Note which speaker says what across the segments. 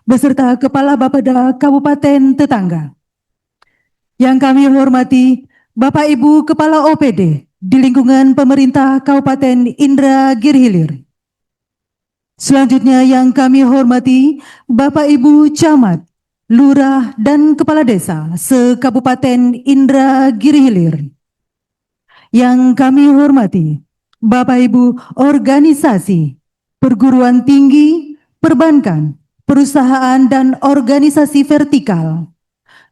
Speaker 1: beserta Kepala Bapeda Kabupaten tetangga. Yang kami hormati Bapak Ibu Kepala OPD di lingkungan pemerintah Kabupaten Indragiri Hilir. Selanjutnya yang kami hormati Bapak Ibu Camat, Lurah dan Kepala Desa se-Kabupaten Indragiri Hilir. Yang kami hormati Bapak Ibu organisasi, perguruan tinggi, perbankan, perusahaan dan organisasi vertikal.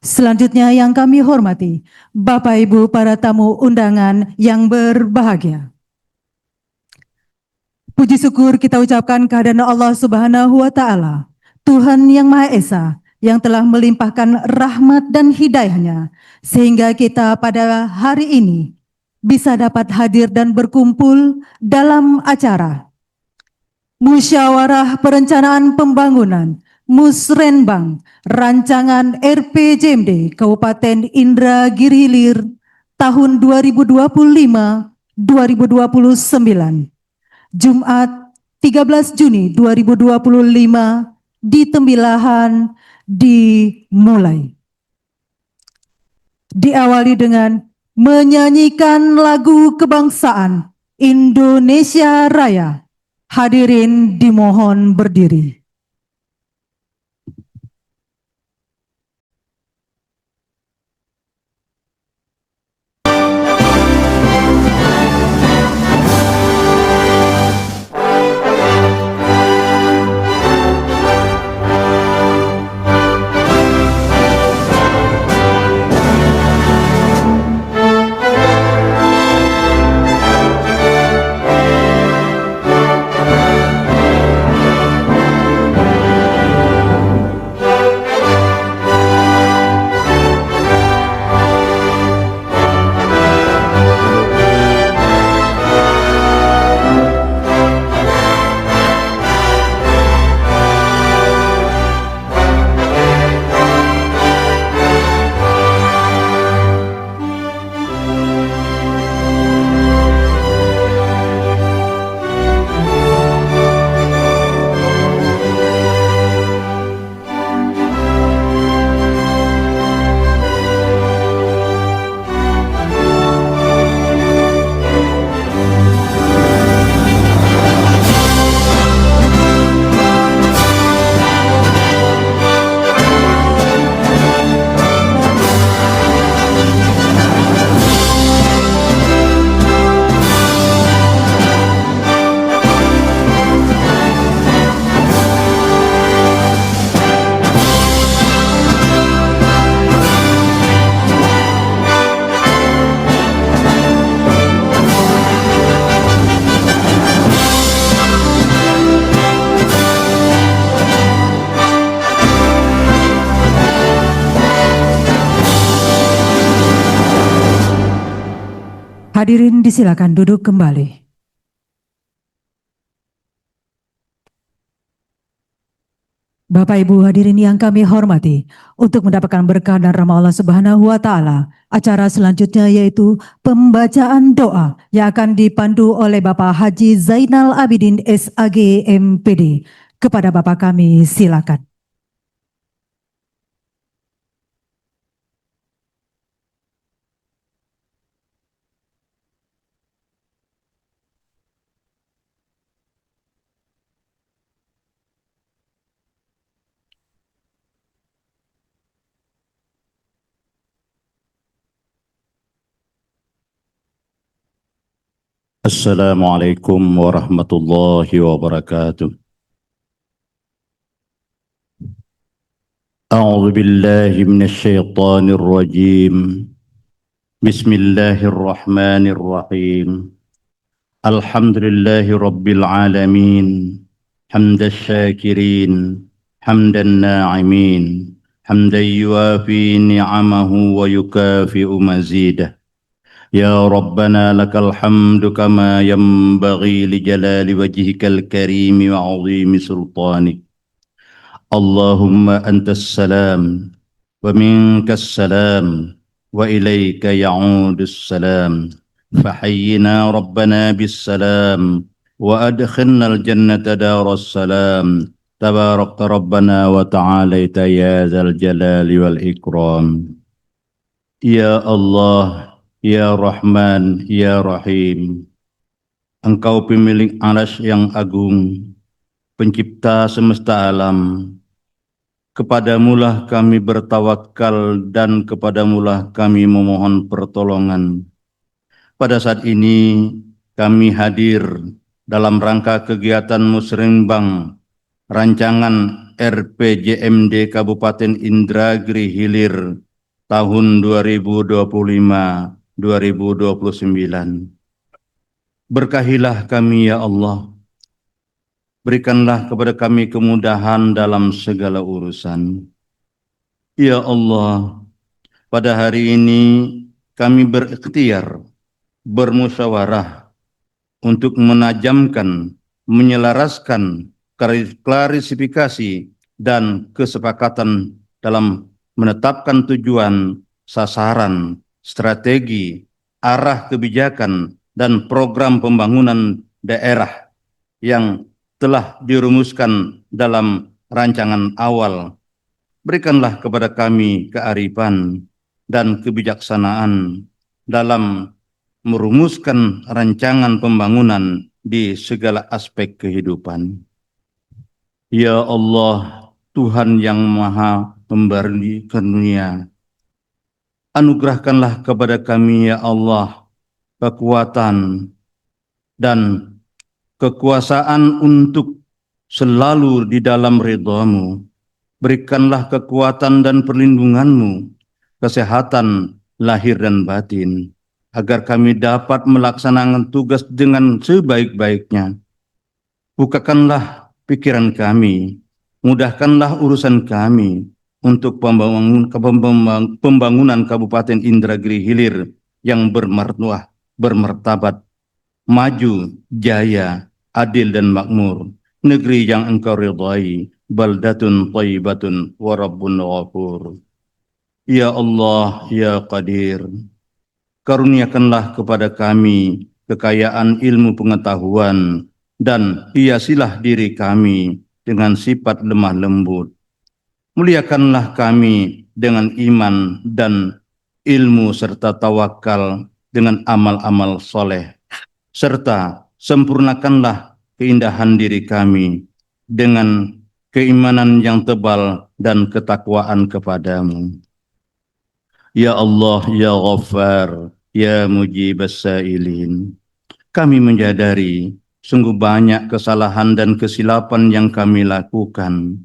Speaker 1: Selanjutnya yang kami hormati Bapak Ibu para tamu undangan yang berbahagia. Puji syukur kita ucapkan kehadiran Allah Subhanahu wa Ta'ala, Tuhan yang Maha Esa, yang telah melimpahkan rahmat dan hidayahnya, sehingga kita pada hari ini bisa dapat hadir dan berkumpul dalam acara Musyawarah Perencanaan Pembangunan Musrenbang Rancangan RPJMD Kabupaten Indragiri Hilir tahun 2025-2029. Jumat 13 Juni 2025 di Tembilahan dimulai. Diawali dengan menyanyikan lagu kebangsaan Indonesia Raya. Hadirin dimohon berdiri. Hadirin disilakan duduk kembali. Bapak Ibu hadirin yang kami hormati, untuk mendapatkan berkah dan rahmat Allah Subhanahu wa Ta'ala, acara selanjutnya yaitu pembacaan doa yang akan dipandu oleh Bapak Haji Zainal Abidin SAG MPD. Kepada Bapak kami silakan.
Speaker 2: Assalamualaikum warahmatullahi wabarakatuh. A'udzu billahi minasyaitonir rajim. Bismillahirrahmanirrahim. Alhamdulillahi rabbil alamin. Hamdan syakirin, hamdan na'imin, hamdan yuwafi ni'amahu wa yukafi'u mazidah. يا ربنا لك الحمد كما ينبغي لجلال وجهك الكريم وعظيم سلطانك. اللهم أنت السلام ومنك السلام وإليك يعود السلام. فحينا ربنا بالسلام وأدخلنا الجنة دار السلام تباركت ربنا وتعاليت يا ذا الجلال والإكرام. Ya Allah, Ya Rahman, Ya Rahim, Engkau pemilik arsy yang agung, pencipta semesta alam. Kepadamulah kami bertawakal dan kepadamulah kami memohon pertolongan. Pada saat ini kami hadir dalam rangka kegiatan Musrenbang rancangan RPJMD Kabupaten Indragiri Hilir tahun 2025-2029. Berkahilah kami ya Allah. Berikanlah kepada kami kemudahan dalam segala urusan. Ya Allah, pada hari ini kami berikhtiar, bermusyawarah untuk menajamkan, menyelaraskan klarifikasi dan kesepakatan dalam menetapkan tujuan, sasaran, strategi, arah kebijakan, dan program pembangunan daerah yang telah dirumuskan dalam rancangan awal. Berikanlah kepada kami kearifan dan kebijaksanaan dalam merumuskan rancangan pembangunan di segala aspek kehidupan. Ya Allah, Tuhan yang Maha Pemberi Karunia, anugerahkanlah kepada kami ya Allah kekuatan dan kekuasaan untuk selalu di dalam ridha-Mu. Berikanlah kekuatan dan perlindungan-Mu, kesehatan lahir dan batin, agar kami dapat melaksanakan tugas dengan sebaik-baiknya. Bukakanlah pikiran kami, mudahkanlah urusan kami untuk pembangunan Kabupaten Indragiri Hilir yang bermartabat, maju, jaya, adil dan makmur, negeri yang Engkau ridhai, baldatun thayyibatun wa rabbun ghafur. Ya Allah, Ya Qadir, karuniakanlah kepada kami kekayaan ilmu pengetahuan dan hiasilah diri kami dengan sifat lemah lembut. Muliakanlah kami dengan iman dan ilmu serta tawakal dengan amal-amal soleh. Serta sempurnakanlah keindahan diri kami dengan keimanan yang tebal dan ketakwaan kepadamu. Ya Allah, Ya Ghaffar, Ya Mujibas Sa'ilin. Kami menyadari sungguh banyak kesalahan dan kesilapan yang kami lakukan.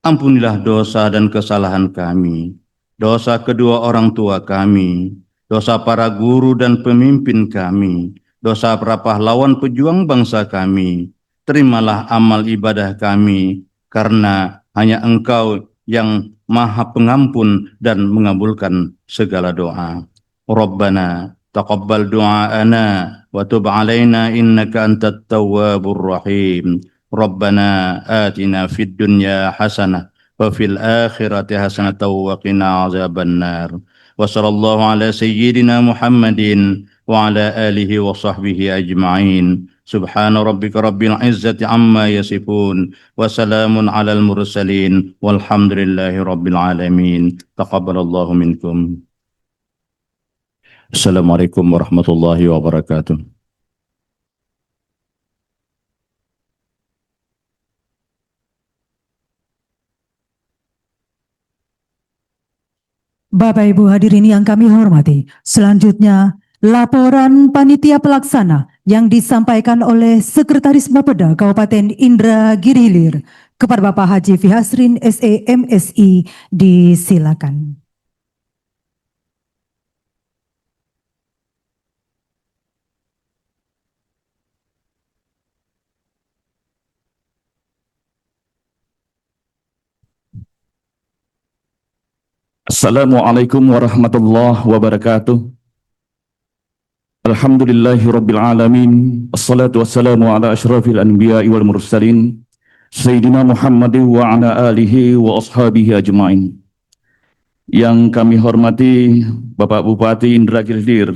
Speaker 2: Ampunilah dosa dan kesalahan kami, dosa kedua orang tua kami, dosa para guru dan pemimpin kami, dosa para pahlawan pejuang bangsa kami. Terimalah amal ibadah kami, karena hanya Engkau yang Maha Pengampun dan mengabulkan segala doa. Rabbana taqabbal du'aana wa tub 'alaina innaka antat tawwabur rahim. Rabbana atina fid dunya hasanah wa fil akhirati hasanah wa qina azabannar. Wa sallallahu ala sayyidina Muhammadin wa ala alihi wa sahbihi ajma'in. Subhana rabbika rabbil izzati amma yasifun wa salamun alal mursalin walhamdulillahi rabbil alamin. Taqabbalallahu minkum. Assalamualaikum warahmatullahi wabarakatuh.
Speaker 1: Bapak Ibu hadirin yang kami hormati, selanjutnya laporan panitia pelaksana yang disampaikan oleh Sekretaris Bapeda Kabupaten Indragiri Hilir kepada Bapak Haji Fihasrin SE MSI, disilakan.
Speaker 3: Assalamualaikum warahmatullahi wabarakatuh. Alhamdulillahi rabbil alamin. Assalatu wassalamu ala asyrafil anbiya'i wal mursalin Sayyidina Muhammadin wa ala alihi wa ashabihi ajma'in. Yang kami hormati Bapak Bupati Indragiri Hilir,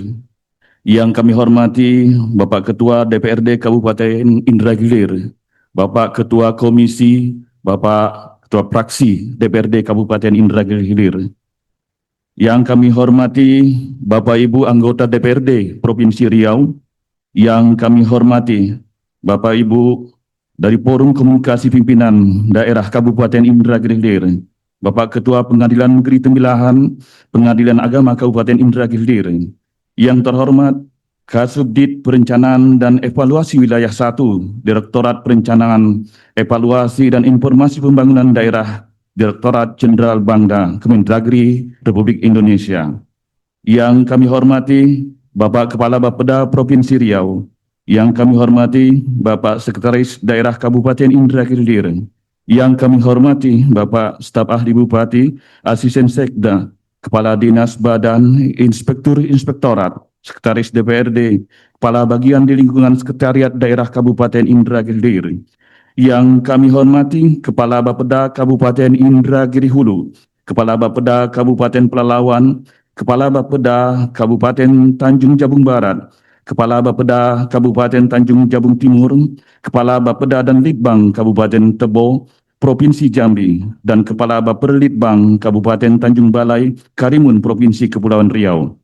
Speaker 3: yang kami hormati Bapak Ketua DPRD Kabupaten Indragiri Hilir, Bapak Ketua Komisi, Bapak Ketua Praksi DPRD Kabupaten Indragiri Hilir, yang kami hormati Bapak Ibu anggota DPRD Provinsi Riau, yang kami hormati Bapak Ibu dari Forum Komunikasi Pimpinan Daerah Kabupaten Indragiri Hilir, Bapak Ketua Pengadilan Negeri Tembilahan, Pengadilan Agama Kabupaten Indragiri Hilir, yang terhormat Kasubdit Perencanaan dan Evaluasi Wilayah 1, Direktorat Perencanaan, Evaluasi dan Informasi Pembangunan Daerah, Direktorat Jenderal Bangda, Kemendagri Republik Indonesia. Yang kami hormati Bapak Kepala Bapeda Provinsi Riau, yang kami hormati Bapak Sekretaris Daerah Kabupaten Indragiri Hilir, yang kami hormati Bapak Staf Ahli Bupati, Asisten Sekda, Kepala Dinas Badan, Inspektur Inspektorat, Sekretaris DPRD, Kepala Bagian di Lingkungan Sekretariat Daerah Kabupaten Indragiri Hilir, yang kami hormati Kepala Bapeda Kabupaten Indragiri Hulu, Kepala Bapeda Kabupaten Pelalawan, Kepala Bapeda Kabupaten Tanjung Jabung Barat, Kepala Bapeda Kabupaten Tanjung Jabung Timur, Kepala Bapeda dan Litbang Kabupaten Tebo, Provinsi Jambi, dan Kepala Baperlitbang Kabupaten Tanjung Balai, Karimun, Provinsi Kepulauan Riau.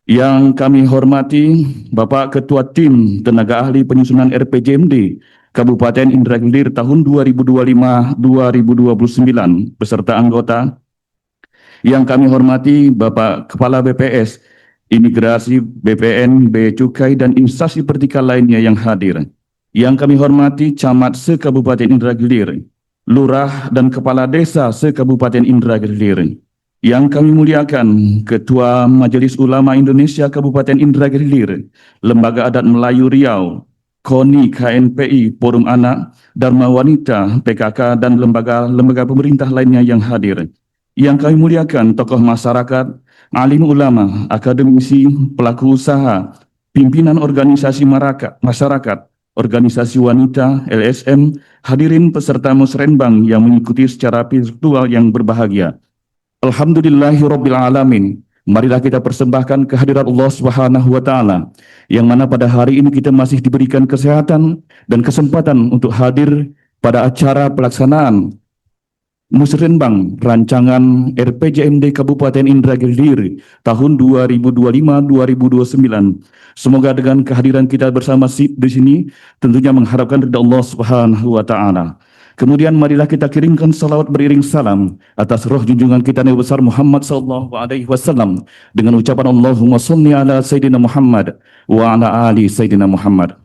Speaker 3: Yang kami hormati Bapak Ketua Tim Tenaga Ahli Penyusunan RPJMD Kabupaten Indragiri Hilir tahun 2025-2029 beserta anggota. Yang kami hormati Bapak Kepala BPS, Imigrasi, BPN, Bea Cukai, dan instansi vertikal lainnya yang hadir. Yang kami hormati Camat se-Kabupaten Indragiri Hilir, Lurah dan Kepala Desa se-Kabupaten Indragiri Hilir. Yang kami muliakan Ketua Majelis Ulama Indonesia Kabupaten Indragiri Hilir, Lembaga Adat Melayu Riau, KONI, KNPI, Forum Anak, Dharma Wanita, PKK, dan lembaga pemerintah lainnya yang hadir. Yang kami muliakan tokoh masyarakat, alim ulama, akademisi, pelaku usaha, pimpinan organisasi masyarakat, organisasi wanita, LSM, hadirin peserta musrenbang yang mengikuti secara virtual yang berbahagia. Alhamdulillahirabbil alamin. Marilah kita persembahkan kehadirat Allah Subhanahu wa taala yang mana pada hari ini kita masih diberikan kesehatan dan kesempatan untuk hadir pada acara pelaksanaan musrenbang rancangan RPJMD Kabupaten Indragiri Hilir tahun 2025-2029. Semoga dengan kehadiran kita bersama di sini tentunya mengharapkan ridha Allah Subhanahu wa taala. Kemudian marilah kita kirimkan salawat beriring salam atas roh junjungan kita Nabi besar Muhammad sallallahu alaihi wasallam dengan ucapan Allahumma shalli ala Sayyidina Muhammad wa ala ali Sayyidina Muhammad.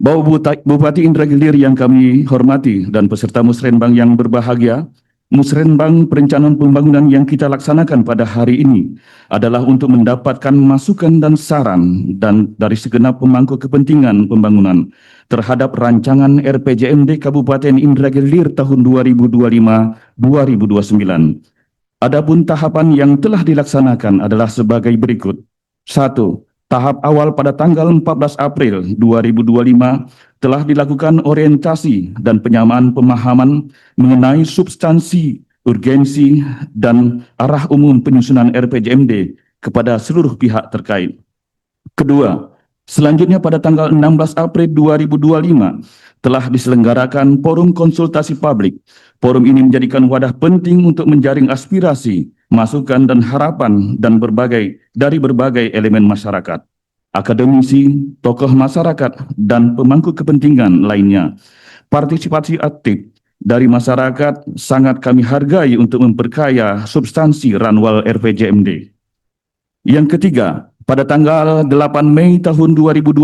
Speaker 3: Bapak Bupati Indragiri Hilir yang kami hormati dan peserta musrenbang yang berbahagia, musrenbang perencanaan pembangunan yang kita laksanakan pada hari ini adalah untuk mendapatkan masukan dan saran dari segenap pemangku kepentingan pembangunan terhadap rancangan RPJMD Kabupaten Indragiri Hilir tahun 2025-2029. Adapun tahapan yang telah dilaksanakan adalah sebagai berikut. 1. Tahap awal pada tanggal 14 April 2025 telah dilakukan orientasi dan penyamaan pemahaman mengenai substansi, urgensi, dan arah umum penyusunan RPJMD kepada seluruh pihak terkait. Kedua, selanjutnya pada tanggal 16 April 2025 telah diselenggarakan forum konsultasi publik. Forum ini menjadikan wadah penting untuk menjaring aspirasi, masukan dan harapan dari berbagai elemen masyarakat, akademisi, tokoh masyarakat, dan pemangku kepentingan lainnya. Partisipasi aktif dari masyarakat sangat kami hargai untuk memperkaya substansi Ranwal RPJMD. Yang ketiga, pada tanggal 8 Mei tahun 2025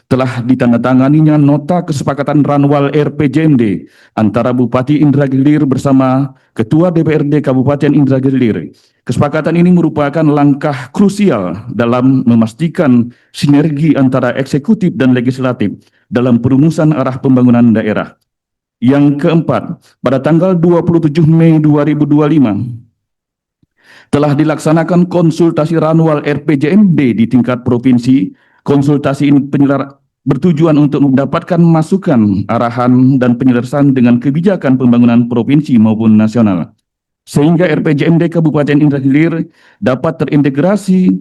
Speaker 3: telah ditandatanganinya nota kesepakatan Ranwal RPJMD antara Bupati Indragiri Hilir bersama Ketua DPRD Kabupaten Indragiri Hilir. Kesepakatan ini merupakan langkah krusial dalam memastikan sinergi antara eksekutif dan legislatif dalam perumusan arah pembangunan daerah. Yang keempat, pada tanggal 27 Mei 2025 telah dilaksanakan konsultasi Ranwal RPJMD di tingkat provinsi. Konsultasi ini bertujuan untuk mendapatkan masukan, arahan, dan penyelesaian dengan kebijakan pembangunan provinsi maupun nasional, sehingga RPJMD Kabupaten Indragiri Hilir dapat terintegrasi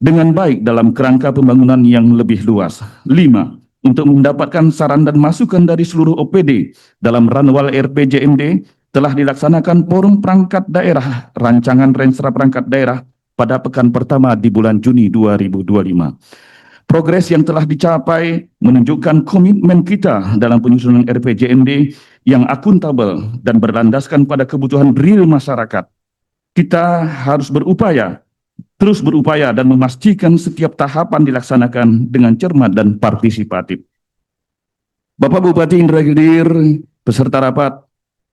Speaker 3: dengan baik dalam kerangka pembangunan yang lebih luas. 5. untuk mendapatkan saran dan masukan dari seluruh OPD dalam Ranwal RPJMD telah dilaksanakan forum perangkat daerah rancangan Renstra perangkat daerah pada pekan pertama di bulan Juni 2025. Progres yang telah dicapai menunjukkan komitmen kita dalam penyusunan RPJMD yang akuntabel dan berlandaskan pada kebutuhan real masyarakat. Kita harus terus berupaya dan memastikan setiap tahapan dilaksanakan dengan cermat dan partisipatif. Bapak Bupati Indragiri, peserta rapat,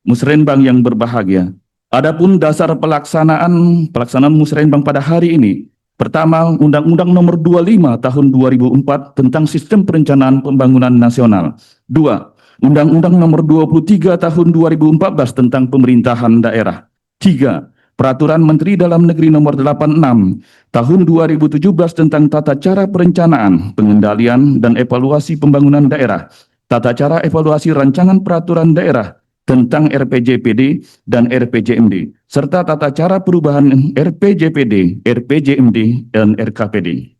Speaker 3: musrenbang yang berbahagia. Adapun dasar pelaksanaan musrenbang pada hari ini, pertama, Undang-Undang Nomor 25 Tahun 2004 tentang Sistem Perencanaan Pembangunan Nasional. 2. Undang-Undang Nomor 23 Tahun 2014 tentang Pemerintahan Daerah. 3. Peraturan Menteri Dalam Negeri Nomor 86 Tahun 2017 tentang Tata Cara Perencanaan, Pengendalian, dan Evaluasi Pembangunan Daerah, Tata Cara Evaluasi Rancangan Peraturan Daerah tentang RPJPD dan RPJMD, serta Tata Cara Perubahan RPJPD, RPJMD, dan RKPD.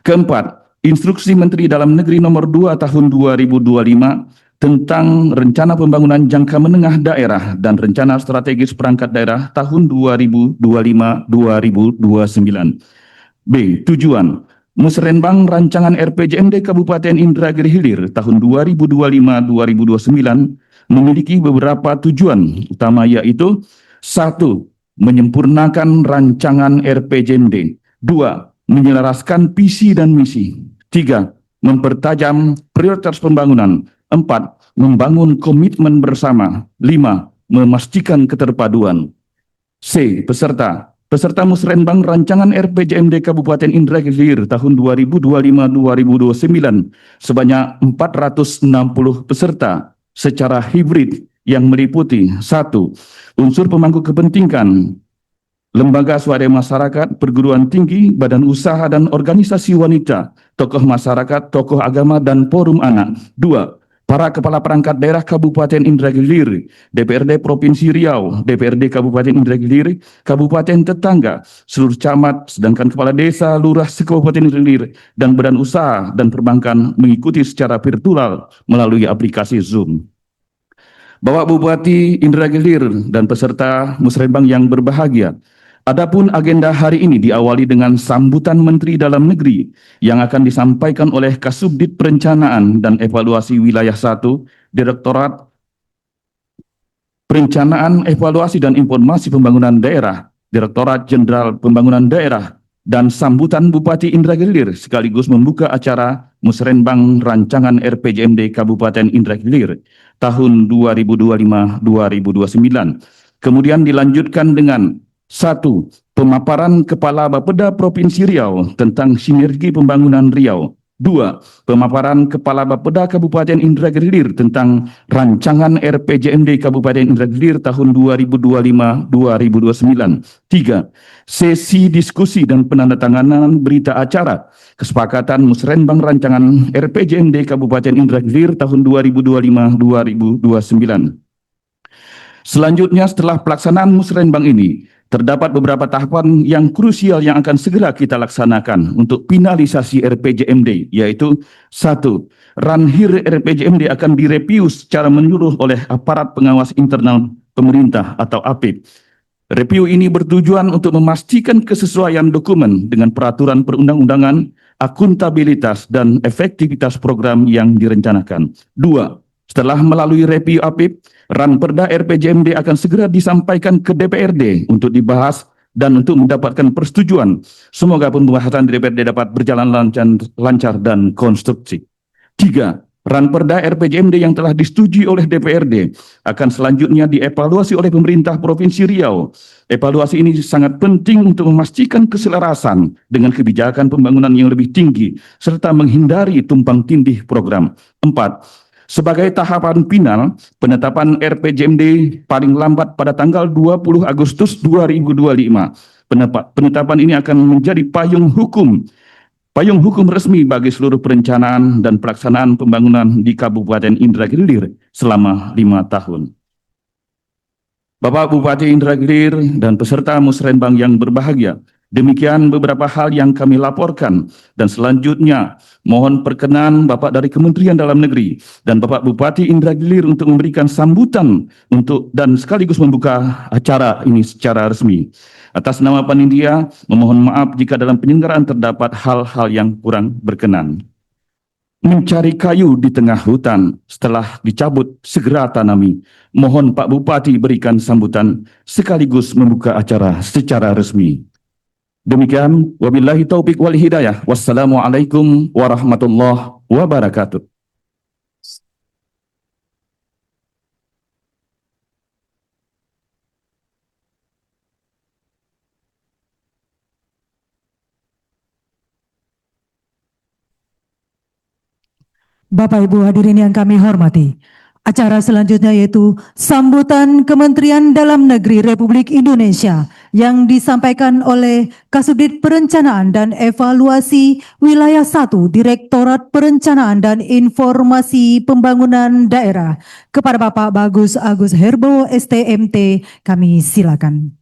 Speaker 3: Keempat, Instruksi Menteri Dalam Negeri Nomor 2 Tahun 2025 tentang Rencana Pembangunan Jangka Menengah Daerah dan Rencana Strategis Perangkat Daerah tahun 2025-2029. B. Tujuan Musrenbang Rancangan RPJMD Kabupaten Indragiri Hilir tahun 2025-2029 memiliki beberapa tujuan utama, yaitu 1. Menyempurnakan rancangan RPJMD. 2. Menyelaraskan visi dan misi. 3. Mempertajam prioritas pembangunan. 4. Membangun komitmen bersama. 5. Memastikan keterpaduan. C. Peserta musrenbang rancangan RPJMD Kabupaten Indragiri Hilir tahun 2025-2029 sebanyak 460 peserta secara hibrid yang meliputi 1. Unsur pemangku kepentingan, lembaga swadaya masyarakat, perguruan tinggi, badan usaha dan organisasi wanita, tokoh masyarakat, tokoh agama, dan forum anak. 2. Para kepala perangkat daerah Kabupaten Indragiri Hilir, DPRD Provinsi Riau, DPRD Kabupaten Indragiri Hilir, kabupaten tetangga, seluruh camat, sedangkan kepala desa, lurah se-Kabupaten Indragiri Hilir, dan badan usaha dan perbankan mengikuti secara virtual melalui aplikasi Zoom. Bapak Bupati Indragiri Hilir dan peserta musrenbang yang berbahagia, adapun agenda hari ini diawali dengan sambutan Menteri Dalam Negeri yang akan disampaikan oleh Kasubdit Perencanaan dan Evaluasi Wilayah 1, Direktorat Perencanaan, Evaluasi dan Informasi Pembangunan Daerah, Direktorat Jenderal Pembangunan Daerah, dan sambutan Bupati Indragiri Hilir sekaligus membuka acara musrenbang rancangan RPJMD Kabupaten Indragiri Hilir tahun 2025-2029. Kemudian dilanjutkan dengan 1. Pemaparan Kepala Bapeda Provinsi Riau tentang sinergi pembangunan Riau. 2. Pemaparan Kepala Bapeda Kabupaten Indragiri Hilir tentang rancangan RPJMD Kabupaten Indragiri Hilir tahun 2025-2029. 3. Sesi diskusi dan penandatanganan berita acara kesepakatan musrenbang rancangan RPJMD Kabupaten Indragiri Hilir tahun 2025-2029. Selanjutnya, setelah pelaksanaan musrenbang ini, terdapat beberapa tahapan yang krusial yang akan segera kita laksanakan untuk finalisasi RPJMD, yaitu 1. Ranhir RPJMD akan direview secara menyeluruh oleh aparat pengawas internal pemerintah atau APIP. Review ini bertujuan untuk memastikan kesesuaian dokumen dengan peraturan perundang-undangan, akuntabilitas, dan efektivitas program yang direncanakan. 2. Setelah melalui review APIP, Ranperda RPJMD akan segera disampaikan ke DPRD untuk dibahas dan untuk mendapatkan persetujuan. Semoga pembahasan di DPRD dapat berjalan lancar dan konstruksi. 3. Ranperda RPJMD yang telah disetujui oleh DPRD akan selanjutnya dievaluasi oleh pemerintah Provinsi Riau. Evaluasi ini sangat penting untuk memastikan keselarasan dengan kebijakan pembangunan yang lebih tinggi serta menghindari tumpang tindih program. 4. Sebagai tahapan final, penetapan RPJMD paling lambat pada tanggal 20 Agustus 2025. Penetapan ini akan menjadi payung hukum resmi bagi seluruh perencanaan dan pelaksanaan pembangunan di Kabupaten Indragiri Hilir selama 5 tahun. Bapak Bupati Indragiri Hilir dan peserta musrenbang yang berbahagia, Demikian beberapa hal yang kami laporkan, dan selanjutnya mohon perkenan Bapak dari Kementerian Dalam Negeri dan Bapak Bupati Indragilir untuk memberikan sambutan dan sekaligus membuka acara ini secara resmi. Atas nama panitia, memohon maaf jika dalam penyelenggaraan terdapat hal-hal yang kurang berkenan. Mencari kayu di tengah hutan, setelah dicabut segera tanami. Mohon Pak Bupati berikan sambutan sekaligus membuka acara secara resmi. Demikian, wabillahi taufik wal hidayah. Wassalamualaikum warahmatullahi wabarakatuh.
Speaker 1: Bapak Ibu hadirin yang kami hormati, acara selanjutnya yaitu sambutan Kementerian Dalam Negeri Republik Indonesia yang disampaikan oleh Kasubdit Perencanaan dan Evaluasi Wilayah 1 Direktorat Perencanaan dan Informasi Pembangunan Daerah. Kepada Bapak Bagus Agus Herbo STMT, kami silakan.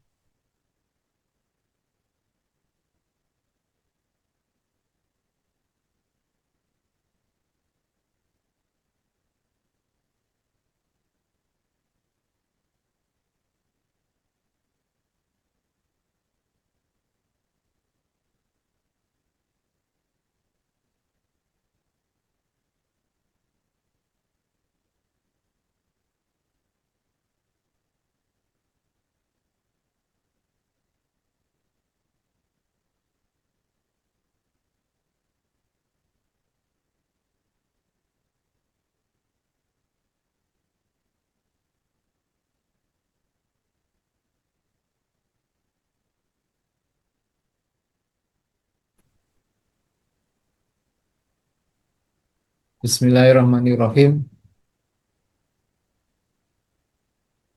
Speaker 4: Bismillahirrahmanirrahim.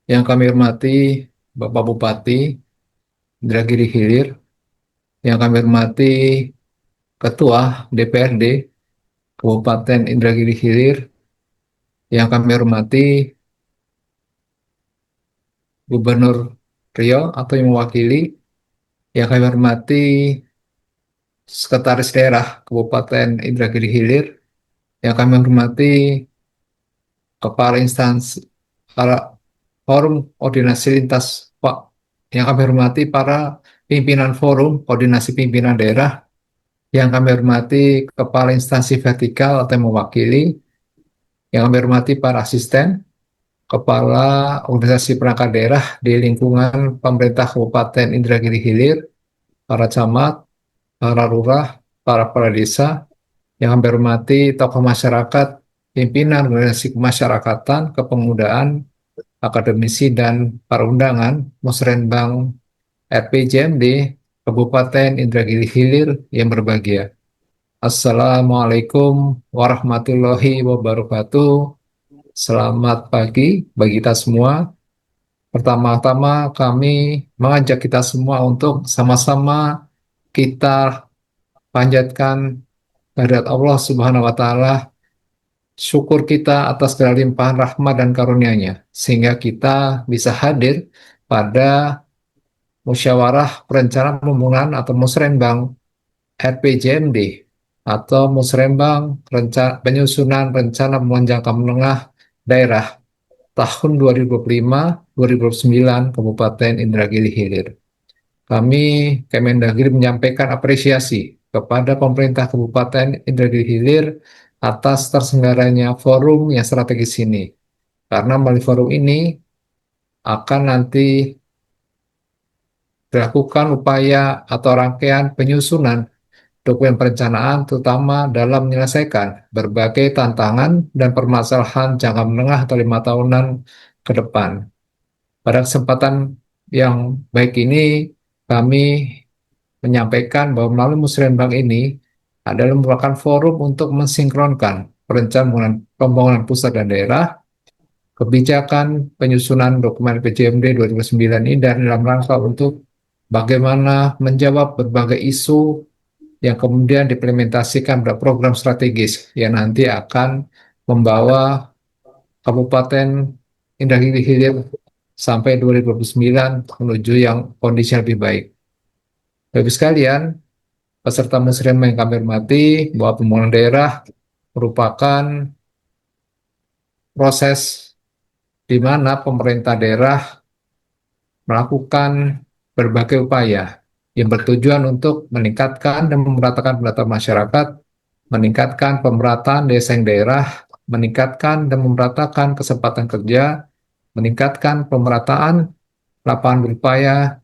Speaker 4: Yang kami hormati Bapak Bupati Indragiri Hilir, yang kami hormati Ketua DPRD Kabupaten Indragiri Hilir, yang kami hormati Gubernur Riau atau yang mewakili, yang kami hormati Sekretaris Daerah Kabupaten Indragiri Hilir, yang kami hormati Kepala Instansi para Forum Koordinasi Lintas Pak, yang kami hormati para pimpinan Forum Koordinasi Pimpinan Daerah, yang kami hormati Kepala Instansi Vertikal atau yang mewakili, yang kami hormati para asisten, Kepala Organisasi Perangkat Daerah di lingkungan pemerintah Kabupaten Indragiri Hilir, para camat, para lurah, para kepala desa, yang kami hormati tokoh masyarakat, pimpinan organisasi kemasyarakatan, kepemudaan, akademisi, dan para undangan, Musrenbang RPJMD Kabupaten Indragiri Hilir yang berbahagia. Assalamualaikum warahmatullahi wabarakatuh. Selamat pagi bagi kita semua. Pertama-tama kami mengajak kita semua untuk sama-sama kita panjatkan kehadirat Allah Subhanahu wa Ta'ala, syukur kita atas segala limpahan rahmat dan karunia-Nya, sehingga kita bisa hadir pada musyawarah perencanaan pembangunan atau musrenbang RPJMD atau musrenbang penyusunan rencana pembangunan jangka menengah daerah tahun 2025-2029 Kabupaten Indragiri Hilir. Kami Kemendagri menyampaikan apresiasi kepada pemerintah Kabupaten Indragiri Hilir atas terselenggaranya forum yang strategis ini. Karena melalui forum ini akan nanti dilakukan upaya atau rangkaian penyusunan dokumen perencanaan, terutama dalam menyelesaikan berbagai tantangan dan permasalahan jangka menengah atau 5 tahunan ke depan. Pada kesempatan yang baik ini, kami menyampaikan bahwa melalui musrenbang ini adalah merupakan forum untuk mensinkronkan perencanaan pembangunan pusat dan daerah, kebijakan penyusunan dokumen PJMD 2009 ini, dan dalam rangka untuk bagaimana menjawab berbagai isu yang kemudian diimplementasikan pada program strategis yang nanti akan membawa Kabupaten Indragiri Hilir sampai 2029 menuju yang kondisi lebih baik. Bapak sekalian, peserta muslim yang kami hormati, bahwa pembangunan daerah merupakan proses di mana pemerintah daerah melakukan berbagai upaya yang bertujuan untuk meningkatkan dan memeratakan pendapatan masyarakat, meningkatkan pemerataan desa yang daerah, meningkatkan dan memeratakan kesempatan kerja, meningkatkan pemerataan lapangan berupaya,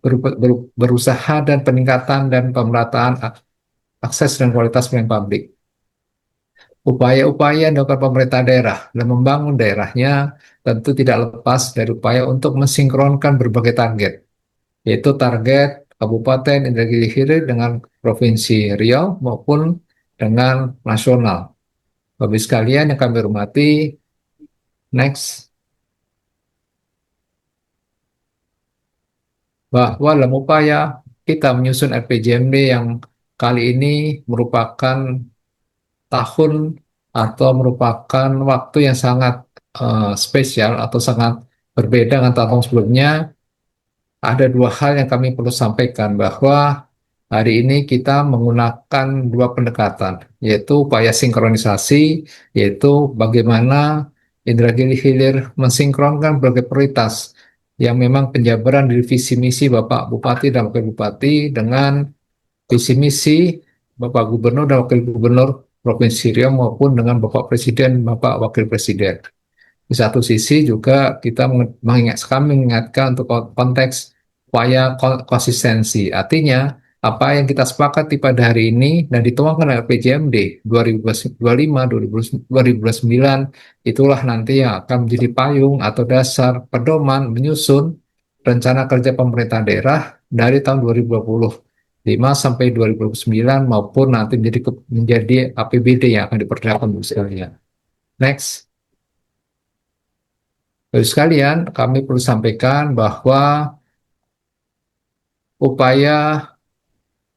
Speaker 4: berusaha dan peningkatan dan pemerataan akses dan kualitas pelayanan publik. Upaya-upaya yang dilakukan pemerintah daerah dalam membangun daerahnya tentu tidak lepas dari upaya untuk mensinkronkan berbagai target, yaitu target Kabupaten Indragiri Hilir dengan Provinsi Riau maupun dengan nasional. Bapak sekalian yang kami hormati, next, bahwa dalam upaya kita menyusun RPJMD yang kali ini merupakan tahun atau merupakan waktu yang sangat spesial atau sangat berbeda dengan tahun sebelumnya. Ada dua hal yang kami perlu sampaikan, bahwa hari ini kita menggunakan dua pendekatan, yaitu upaya sinkronisasi, yaitu bagaimana Indragiri Hilir mensinkronkan berbagai prioritas yang memang penjabaran dari visi misi Bapak Bupati dan Wakil Bupati dengan visi misi Bapak Gubernur dan Wakil Gubernur Provinsi Riau maupun dengan Bapak Presiden, Bapak Wakil Presiden. Di satu sisi juga kita kami mengingatkan untuk konteks upaya konsistensi. Artinya, apa yang kita sepakati pada hari ini dan dituangkan oleh RPJMD 2025-2029, itulah nanti yang akan menjadi payung atau dasar pedoman menyusun rencana kerja pemerintah daerah dari tahun 2025 sampai 2029 maupun nanti menjadi APBD yang akan dipersiapkan sekalian. Next. Bapak sekalian, kami perlu sampaikan bahwa upaya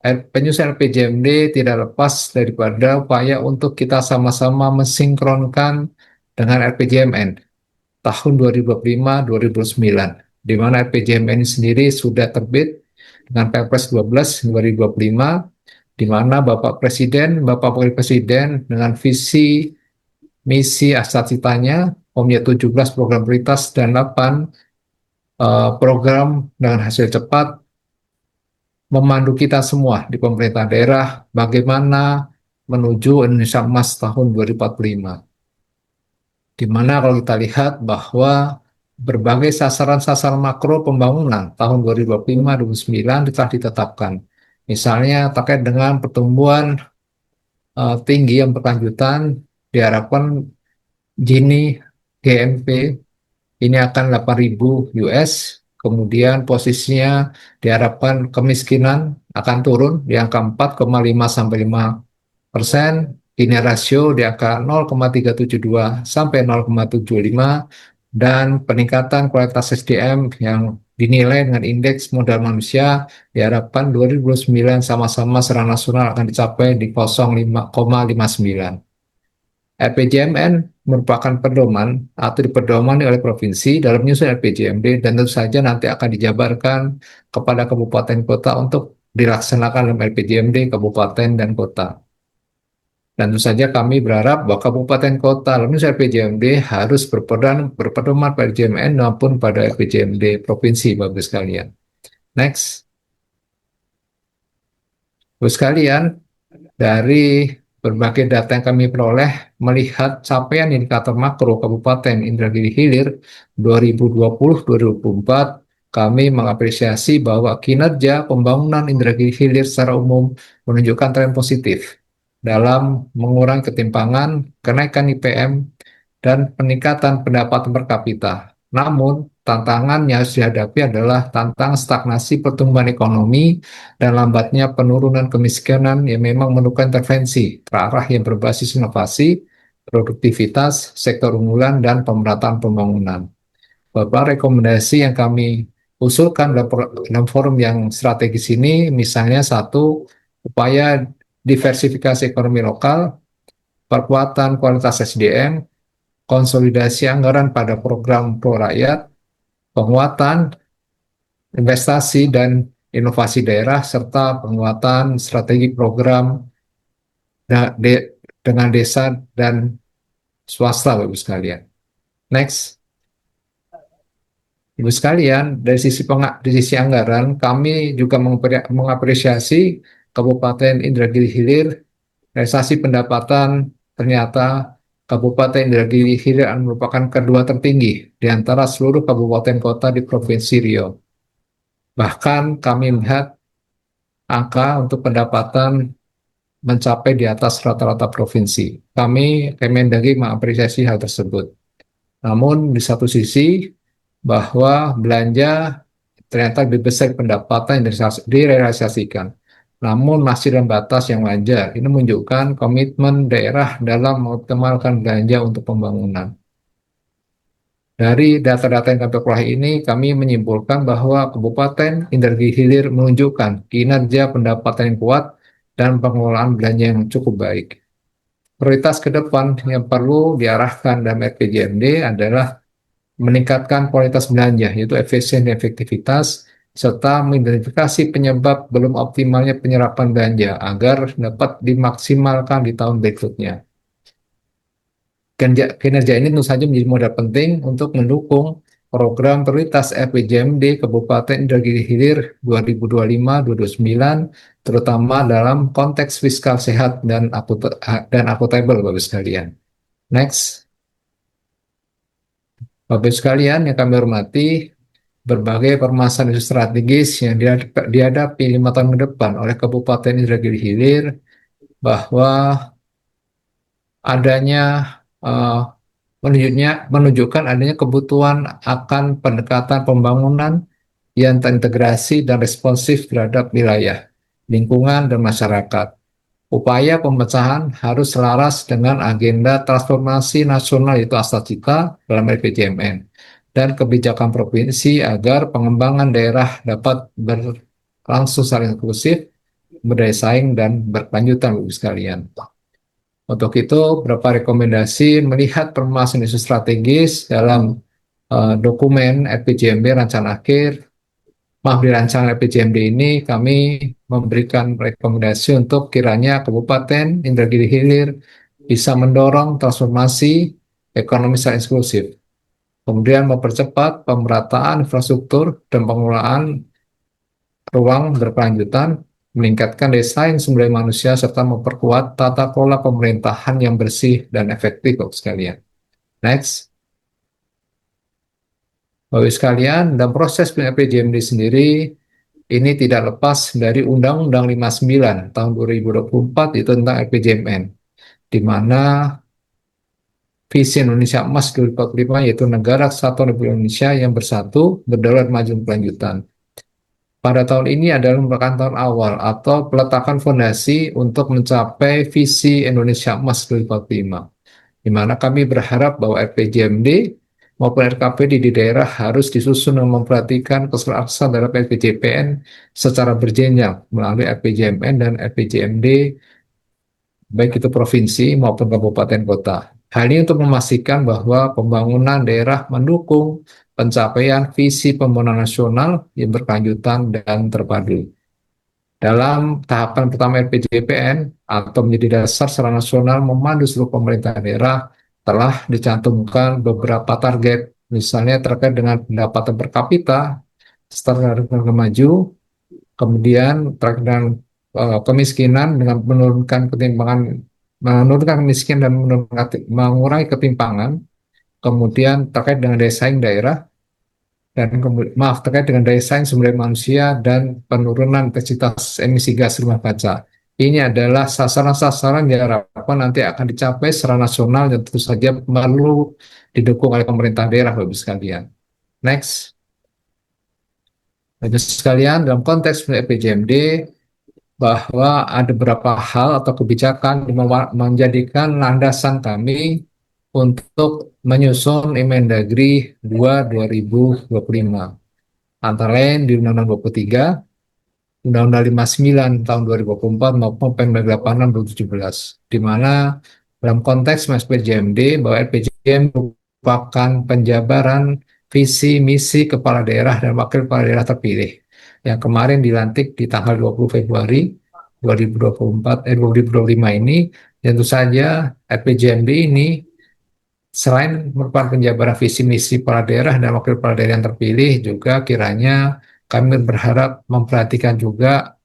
Speaker 4: penyusunan RPJMD tidak lepas daripada upaya untuk kita sama-sama mensinkronkan dengan RPJMN tahun 2025-2029, di mana RPJMN ini sendiri sudah terbit dengan Perpres 12 2025, di mana Bapak Presiden, Bapak Wakil Presiden dengan visi misi cita-citanya mempunyai 17 program prioritas dan 8 program dengan hasil cepat, memandu kita semua di pemerintah daerah bagaimana menuju Indonesia Emas tahun 2045. Di mana kalau kita lihat bahwa berbagai sasaran-sasaran makro pembangunan tahun 2025-2029 telah ditetapkan. Misalnya terkait dengan pertumbuhan tinggi yang berkelanjutan, diharapkan Gini GNP ini akan 8.000 US, kemudian posisinya diharapkan kemiskinan akan turun di angka 4,5 sampai 5%, Gini rasio di angka 0,372 sampai 0,75, dan peningkatan kualitas SDM yang dinilai dengan indeks modal manusia diharapkan 2029 sama-sama secara nasional akan dicapai di 0,59. RPJMN merupakan pedoman atau dipedomani oleh provinsi dalam menyusun RPJMD, dan tentu saja nanti akan dijabarkan kepada kabupaten kota untuk dilaksanakan dalam RPJMD kabupaten dan kota. Dan tentu saja kami berharap bahwa kabupaten kota dalam menyusun RPJMD harus berpedoman pada RPJMN maupun pada RPJMD provinsi, Bapak sekalian. Next. Bapak sekalian, dari berbagai data yang kami peroleh melihat capaian indikator makro Kabupaten Indragiri Hilir 2020-2024, kami mengapresiasi bahwa kinerja pembangunan Indragiri Hilir secara umum menunjukkan tren positif dalam mengurangi ketimpangan, kenaikan IPM, dan peningkatan pendapatan per kapita. Namun, tantangan yang harus dihadapi adalah tantangan stagnasi pertumbuhan ekonomi dan lambatnya penurunan kemiskinan yang memang memerlukan intervensi terarah yang berbasis inovasi, produktivitas, sektor unggulan, dan pemerataan pembangunan. Beberapa rekomendasi yang kami usulkan dalam forum yang strategis ini, misalnya satu, upaya diversifikasi ekonomi lokal, perkuatan kualitas SDM, konsolidasi anggaran pada program pro rakyat, penguatan investasi dan inovasi daerah, serta penguatan strategi program dengan desa dan swasta, Bapak Ibu sekalian. Next. Ibu sekalian, dari sisi anggaran, kami juga mengapresiasi Kabupaten Indragiri Hilir, realisasi pendapatan ternyata Kabupaten Indragiri Hilir merupakan kedua tertinggi di antara seluruh kabupaten kota di Provinsi Riau. Bahkan kami melihat angka untuk pendapatan mencapai di atas rata-rata provinsi. Kemendagri mengapresiasi hal tersebut. Namun di satu sisi, bahwa belanja ternyata lebih besar pendapatan yang direalisasikan. Namun masih dalam batas yang wajar. Ini menunjukkan komitmen daerah dalam mengoptimalkan belanja untuk pembangunan. Dari data-data yang kami peroleh ini, kami menyimpulkan bahwa Kabupaten Indragiri Hilir menunjukkan kinerja pendapatan yang kuat dan pengelolaan belanja yang cukup baik. Prioritas ke depan yang perlu diarahkan dalam RPJMD adalah meningkatkan kualitas belanja, yaitu efisien dan efektivitas, serta mengidentifikasi penyebab belum optimalnya penyerapan belanja agar dapat dimaksimalkan di tahun berikutnya. Kinerja ini tentu saja menjadi modal penting untuk mendukung program prioritas RPJMD Kabupaten Indragiri Hilir 2025-2029, terutama dalam konteks fiskal sehat dan akuntabel, Bapak sekalian. Next. Bapak sekalian yang kami hormati, berbagai permasalahan isu strategis yang dihadapi 5 tahun ke depan oleh Kabupaten Indragiri Hilir, bahwa adanya menunjukkan adanya kebutuhan akan pendekatan pembangunan yang terintegrasi dan responsif terhadap wilayah, lingkungan, dan masyarakat. Upaya pemecahan harus selaras dengan agenda transformasi nasional, yaitu Astra-Cita dalam RPJMN, dan kebijakan provinsi agar pengembangan daerah dapat berlangsung saling inklusif, berdaya saing, dan berkelanjutan, Bapak sekalian. Untuk itu, beberapa rekomendasi melihat permasalahan isu strategis dalam dokumen RPJMD di rancangan RPJMD ini kami memberikan rekomendasi untuk kiranya Kabupaten Indragiri Hilir bisa mendorong transformasi ekonomi secara inklusif, kemudian mempercepat pemerataan infrastruktur dan pengelolaan ruang berkelanjutan, meningkatkan daya saing sumber daya manusia, serta memperkuat tata kelola pemerintahan yang bersih dan efektif, Bapak sekalian. Next. Bapak sekalian, dalam proses RPJMD sendiri, ini tidak lepas dari Undang-Undang 59 tahun 2024 itu tentang RPJMN, di mana visi Indonesia Emas 2045 yaitu negara kesatuan Republik Indonesia yang bersatu, berdaulat, maju, dan berkelanjutan. Pada tahun ini adalah merupakan tahun awal atau peletakan fondasi untuk mencapai visi Indonesia Emas 2045, di mana kami berharap bahwa RPJMD maupun RKPD di daerah harus disusun dan memperhatikan keselarasan terhadap RPJPN secara berjenjang melalui RPJMN dan RPJMD, baik itu provinsi maupun kabupaten kota. Hal ini untuk memastikan bahwa pembangunan daerah mendukung pencapaian visi pembangunan nasional yang berkelanjutan dan terpadu. Dalam tahapan pertama RPJPN atau menjadi dasar secara nasional memandu seluruh pemerintah daerah, telah dicantumkan beberapa target, misalnya terkait dengan pendapatan per kapita, standar negara maju, kemudian terkait dengan kemiskinan dengan menurunkan kemiskinan dan mengurangi ketimpangan, kemudian terkait dengan daya saing daerah, dan terkait dengan daya saing sumber daya manusia dan penurunan intensitas emisi gas rumah kaca. Ini adalah sasaran-sasaran yang diharapkan nanti akan dicapai secara nasional dan tentu saja perlu didukung oleh pemerintah daerah, Bapak sekalian. Next. Bapak sekalian, dalam konteks RPJMD, bahwa ada beberapa hal atau kebijakan yang menjadikan landasan kami untuk menyusun Emendagri 2/2025. Antara lain di Undang-Undang 23, Undang-Undang 59 tahun 2024 maupun Permendagri 86 2017, di mana dalam konteks RPJMD bahwa RPJM merupakan penjabaran visi misi kepala daerah dan wakil kepala daerah terpilih yang kemarin dilantik di tanggal 20 Februari 2025 ini. Tentu saja RPJMD ini selain merupakan penjabaran visi misi kepala daerah dan wakil kepala daerah yang terpilih, juga kiranya kami berharap memperhatikan juga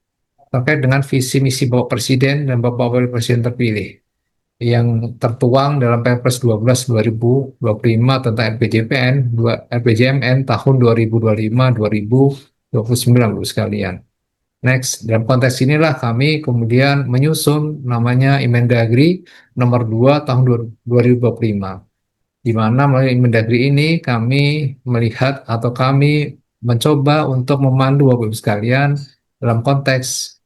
Speaker 4: terkait dengan visi misi Bapak Presiden dan Bapak Wakil Presiden terpilih yang tertuang dalam Perpres 12 2025 tentang RPJMN tahun 2025-2029 Bapak sekalian. Next, dalam konteks inilah kami kemudian menyusun namanya Imendagri nomor 2 tahun 2025, di mana melalui Imendagri ini kami melihat atau kami mencoba untuk memandu Bapak Ibu sekalian dalam konteks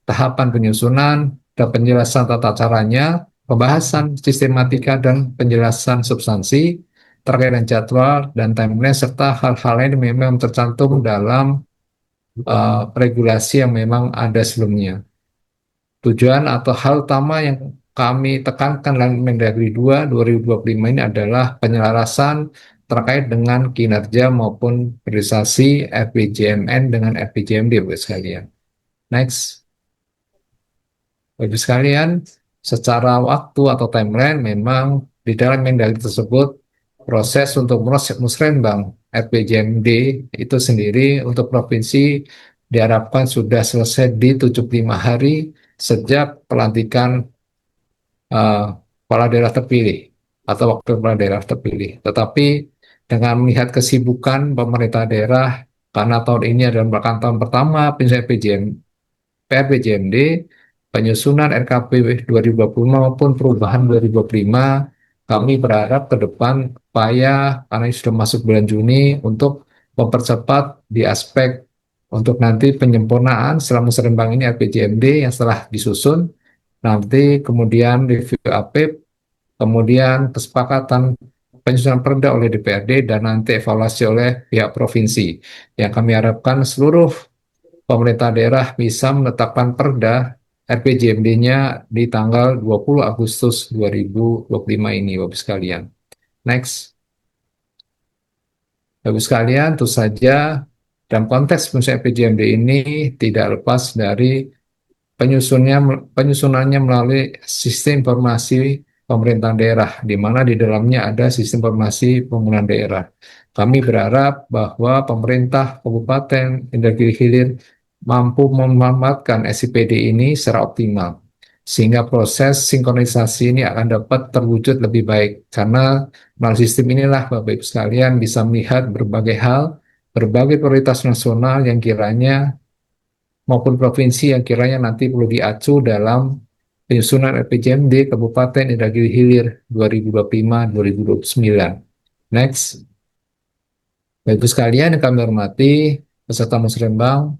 Speaker 4: tahapan penyusunan dan penjelasan tata caranya, pembahasan sistematika dan penjelasan substansi terkait dengan jadwal dan timeline serta hal-hal lain yang memang tercantum dalam regulasi yang memang ada sebelumnya. Tujuan atau hal utama yang kami tekankan dalam Mendagri 2 2025 ini adalah penyelarasan terkait dengan kinerja maupun priorisasi RPJMN dengan RPJMD Bapak sekalian. Next. Bapak sekalian, secara waktu atau timeline memang di dalam Mendagri tersebut proses untuk musrenbang RPJMD itu sendiri untuk provinsi diharapkan sudah selesai di 75 hari sejak pelantikan kepala daerah terpilih atau wakil kepala daerah terpilih. Tetapi dengan melihat kesibukan pemerintah daerah karena tahun ini adalah merupakan tahun pertama penyusunan RPJMD, penyusunan RKP 2025 maupun perubahan 2025, kami berharap ke depan upaya karena ini sudah masuk bulan Juni untuk mempercepat di aspek untuk nanti penyempurnaan setelah musrenbang ini RPJMD yang setelah disusun, nanti kemudian review AP, kemudian kesepakatan penyusunan perda oleh DPRD dan nanti evaluasi oleh pihak provinsi. Yang kami harapkan seluruh pemerintah daerah bisa menetapkan perda RPJMD-nya di tanggal 20 Agustus 2025 ini, Bapak sekalian. Next. Bapak sekalian, tentu saja dalam konteks penyusunan RPJMD ini tidak lepas dari penyusunannya melalui sistem informasi pemerintahan daerah, di mana di dalamnya ada sistem informasi pembangunan daerah. Kami berharap bahwa pemerintah Kabupaten Indragiri Hilir mampu memanfaatkan SIPD ini secara optimal, sehingga proses sinkronisasi ini akan dapat terwujud lebih baik. Karena melalui sistem inilah Bapak Ibu sekalian bisa melihat berbagai hal, berbagai prioritas nasional yang kiranya maupun provinsi yang kiranya nanti perlu diacu dalam penyusunan RPJMD Kabupaten Indragiri Hilir 2025-2029. Next. Bapak Ibu sekalian yang kami hormati, peserta musrenbang,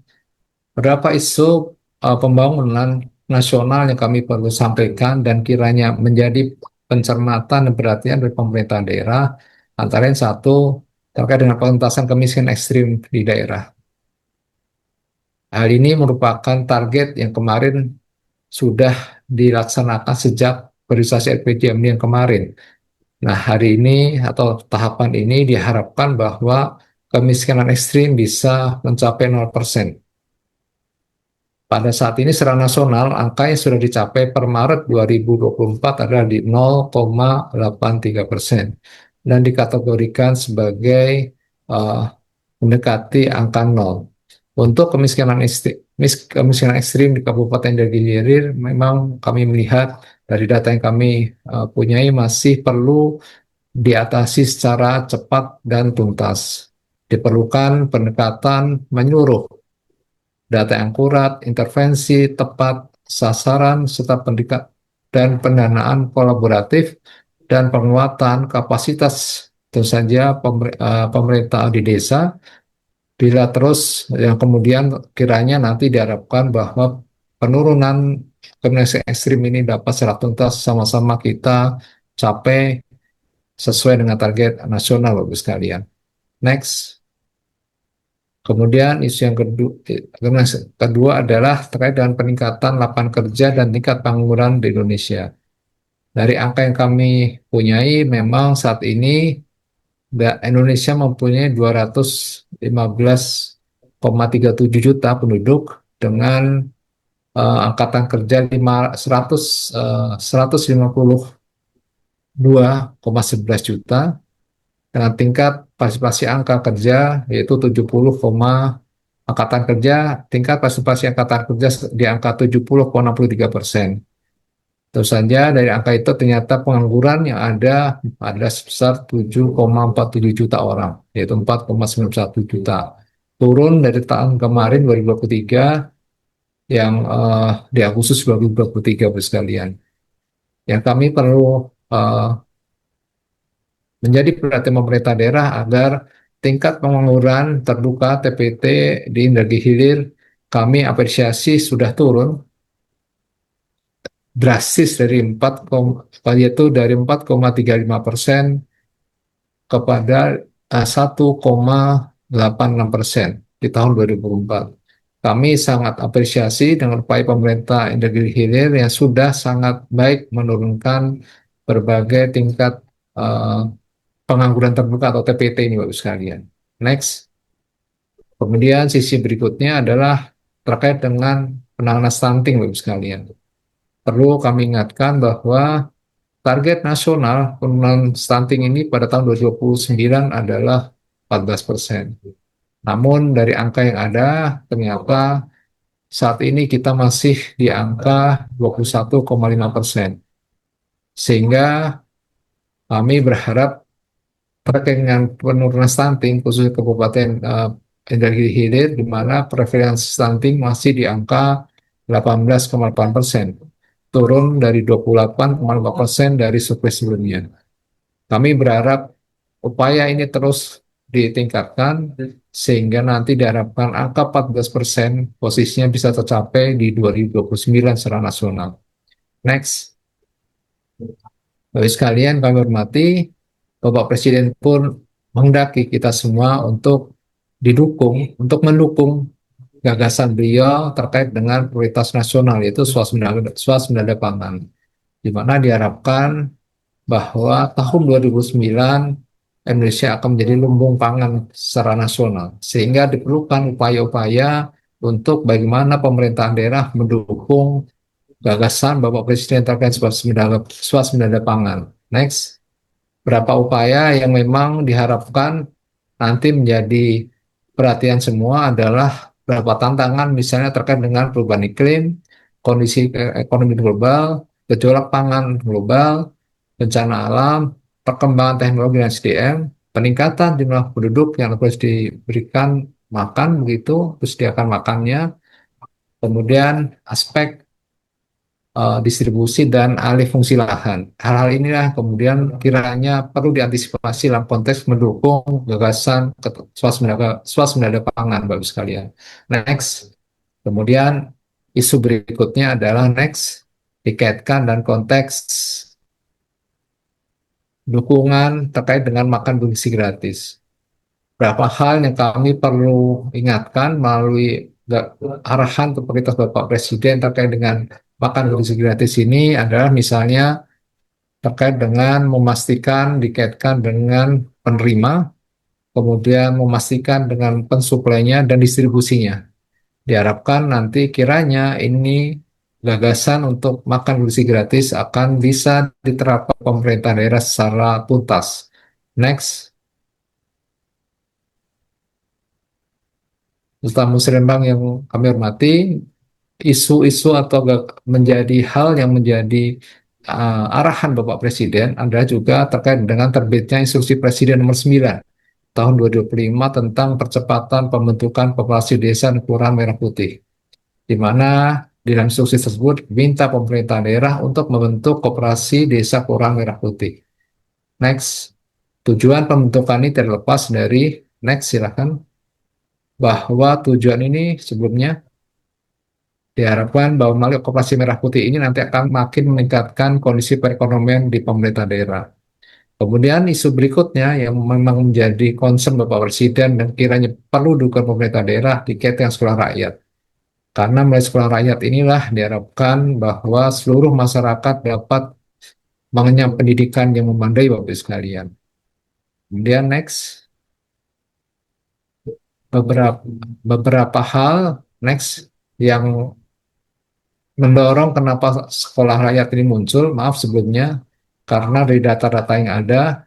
Speaker 4: beberapa isu pembangunan nasional yang kami perlu sampaikan dan kiranya menjadi pencermatan dan perhatian dari pemerintah daerah, antara yang satu terkait dengan pengentasan kemiskinan ekstrim di daerah. Hal ini merupakan target yang kemarin sudah dilaksanakan sejak priorisasi RPJMD yang kemarin. Nah, hari ini atau tahapan ini diharapkan bahwa kemiskinan ekstrim bisa mencapai 0%. Pada saat ini secara nasional, angka yang sudah dicapai per Maret 2024 adalah di 0,83% dan dikategorikan sebagai mendekati angka 0. Untuk kemiskinan ekstrim di Kabupaten Indragiri Hilir, memang kami melihat dari data yang kami punyai masih perlu diatasi secara cepat dan tuntas. Diperlukan pendekatan menyeluruh, data yang akurat, intervensi tepat, sasaran, serta dan pendanaan kolaboratif dan penguatan kapasitas tentu saja pemerintah di desa. Bila terus yang kemudian kiranya nanti diharapkan bahwa penurunan kemiskinan ekstrim ini dapat secara tuntas sama-sama kita capai sesuai dengan target nasional Bapak sekalian. Next. Kemudian isu yang kedua adalah terkait dengan peningkatan lapangan kerja dan tingkat pengangguran di Indonesia. Dari angka yang kami punyai memang saat ini Indonesia mempunyai 215,37 juta penduduk dengan angkatan kerja 152,11 juta dengan tingkat partisipasi angka kerja yaitu 70, angkatan kerja tingkat partisipasi angkatan kerja di angka 70,63%. Tentu saja dari angka itu ternyata pengangguran yang ada adalah sebesar 7,47 juta orang, yaitu 4,91 juta. Turun dari tahun kemarin 2023 yang di Agustus 2023 sekalian. Yang kami perlu menjadi perhatian pemerintah daerah agar tingkat pengangguran terbuka TPT di energi hilir kami apresiasi sudah turun drastis dari 4,35% kepada 1,86% di tahun 2004. Kami sangat apresiasi dengan upaya pemerintah energi hilir yang sudah sangat baik menurunkan berbagai tingkat pengangguran terbuka atau TPT ini Bapak sekalian. Next. Kemudian sisi berikutnya adalah terkait dengan penanganan stunting Bapak sekalian. Perlu kami ingatkan bahwa target nasional penurunan stunting ini pada tahun 2029 adalah 14%. Namun dari angka yang ada ternyata saat ini kita masih di angka 21,5%. Sehingga kami berharap terkait dengan penurunan stunting khusus Kabupaten Energi Hilir di mana prevalensi stunting masih di angka 18,8%, turun dari 28,5% dari survei sebelumnya. Kami berharap upaya ini terus ditingkatkan sehingga nanti diharapkan angka 14% posisinya bisa tercapai di 2029 secara nasional. Next. Bapak sekalian kami hormati, Bapak Presiden pun menghendaki kita semua untuk mendukung gagasan beliau terkait dengan prioritas nasional yaitu swasembada pangan, di mana diharapkan bahwa tahun 2009 Indonesia akan menjadi lumbung pangan secara nasional, sehingga diperlukan upaya-upaya untuk bagaimana pemerintahan daerah mendukung gagasan Bapak Presiden terkait swasembada pangan. Next, berapa upaya yang memang diharapkan nanti menjadi perhatian semua adalah beberapa tantangan misalnya terkait dengan perubahan iklim, kondisi ekonomi global, gejolak pangan global, bencana alam, perkembangan teknologi dan SDM, peningkatan jumlah penduduk yang harus diberikan makan begitu, disediakan makannya, kemudian aspek distribusi dan alih fungsi lahan. Hal-hal inilah kemudian kiranya perlu diantisipasi dalam konteks mendukung gagasan swasembada pangan, Bapak sekalian. Next, kemudian isu berikutnya adalah dikaitkan dan konteks dukungan terkait dengan makan bergizi gratis. Beberapa hal yang kami perlu ingatkan melalui arahan atau perintah Bapak Presiden terkait dengan makan bergizi gratis ini adalah misalnya terkait dengan memastikan dikaitkan dengan penerima, kemudian memastikan dengan pensuplainya dan distribusinya. Diharapkan nanti kiranya ini gagasan untuk makan bergizi gratis akan bisa diterapkan pemerintah daerah secara tuntas. Next. Tamu Serembang yang kami hormati, isu-isu atau menjadi hal yang menjadi arahan Bapak Presiden adalah juga terkait dengan terbitnya Instruksi Presiden nomor 9 tahun 2025 tentang percepatan pembentukan populasi desa dan kelurahan merah putih, di mana di dalam instruksi tersebut minta pemerintah daerah untuk membentuk koperasi desa kelurahan merah putih. Next, tujuan pembentukan ini terlepas dari silakan, bahwa tujuan ini sebelumnya diharapkan bahwa melalui koperasi merah putih ini nanti akan makin meningkatkan kondisi perekonomian di pemerintah daerah. Kemudian isu berikutnya yang memang menjadi concern Bapak Presiden dan kiranya perlu dukungan pemerintah daerah dikaitkan sekolah rakyat. Karena melalui sekolah rakyat inilah diharapkan bahwa seluruh masyarakat dapat mengenyam pendidikan yang memadai Bapak sekalian. Kemudian next, beberapa hal next yang mendorong kenapa sekolah rakyat ini muncul. Maaf sebelumnya, karena dari data-data yang ada,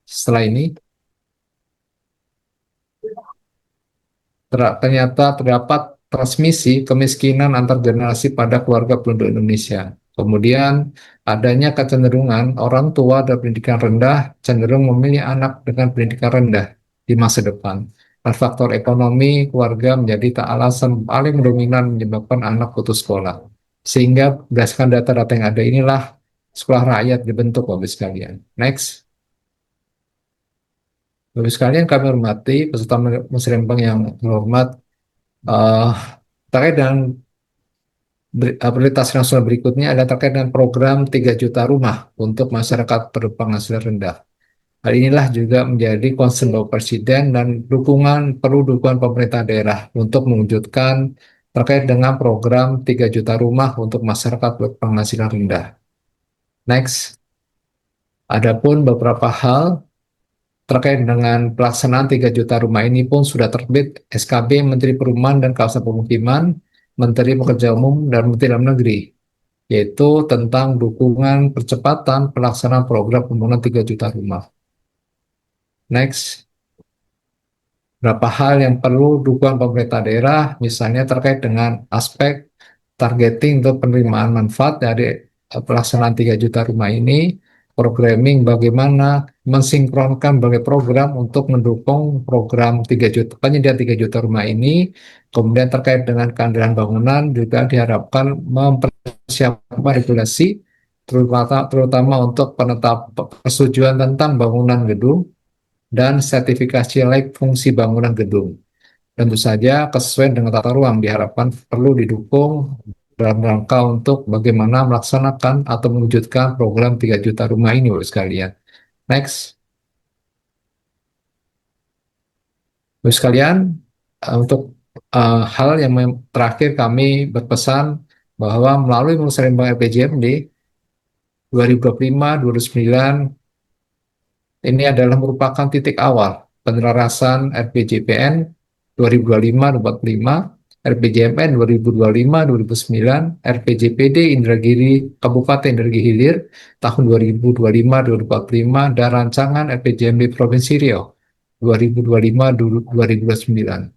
Speaker 4: setelah ini ternyata terdapat transmisi kemiskinan antar generasi pada keluarga penduduk Indonesia. Kemudian adanya kecenderungan orang tua dan pendidikan rendah cenderung memilih anak dengan pendidikan rendah di masa depan. Dan faktor ekonomi keluarga menjadi tak alasan paling dominan menyebabkan anak putus sekolah. Sehingga berdasarkan data-data yang ada inilah sekolah rakyat dibentuk, Bapak sekalian. Next. Bapak sekalian kami hormati peserta musrembang yang terhormat, eh terkait dengan prioritas nasional berikutnya ada terkait dengan program 3 juta rumah untuk masyarakat berpenghasilan rendah. Hal inilah juga menjadi concern Bapak Presiden dan perlu dukungan pemerintah daerah untuk mewujudkan terkait dengan program 3 juta rumah untuk masyarakat berpenghasilan rendah. Next, adapun beberapa hal terkait dengan pelaksanaan 3 juta rumah ini pun sudah terbit SKB Menteri Perumahan dan Kawasan Pemukiman, Menteri Pekerjaan Umum, dan Menteri Dalam Negeri, yaitu tentang dukungan percepatan pelaksanaan program pembangunan 3 juta rumah. Next, beberapa hal yang perlu dukungan pemerintah daerah, misalnya terkait dengan aspek targeting untuk penerimaan manfaat dari pelaksanaan 3 juta rumah ini, programming bagaimana mensinkronkan berbagai program untuk mendukung program 3 juta, penyediaan 3 juta rumah ini. Kemudian terkait dengan keandalan bangunan juga diharapkan mempersiapkan regulasi terutama untuk penetap persetujuan tentang bangunan gedung dan sertifikasi layak fungsi bangunan gedung. Tentu saja kesesuaian dengan tata ruang diharapkan perlu didukung dalam rangka untuk bagaimana melaksanakan atau mewujudkan program 3 juta rumah ini, Bapak sekalian. Next. Bapak sekalian, untuk hal yang terakhir kami berpesan bahwa melalui musrembang RPJMD 2025-2029 ini adalah merupakan titik awal penelarasan RPJPN 2025-2045, RPJMN 2025-2009, RPJPD Indragiri Kabupaten Indragiri Hilir tahun 2025-2045, dan rancangan RPJMD Provinsi Riau 2025-2029.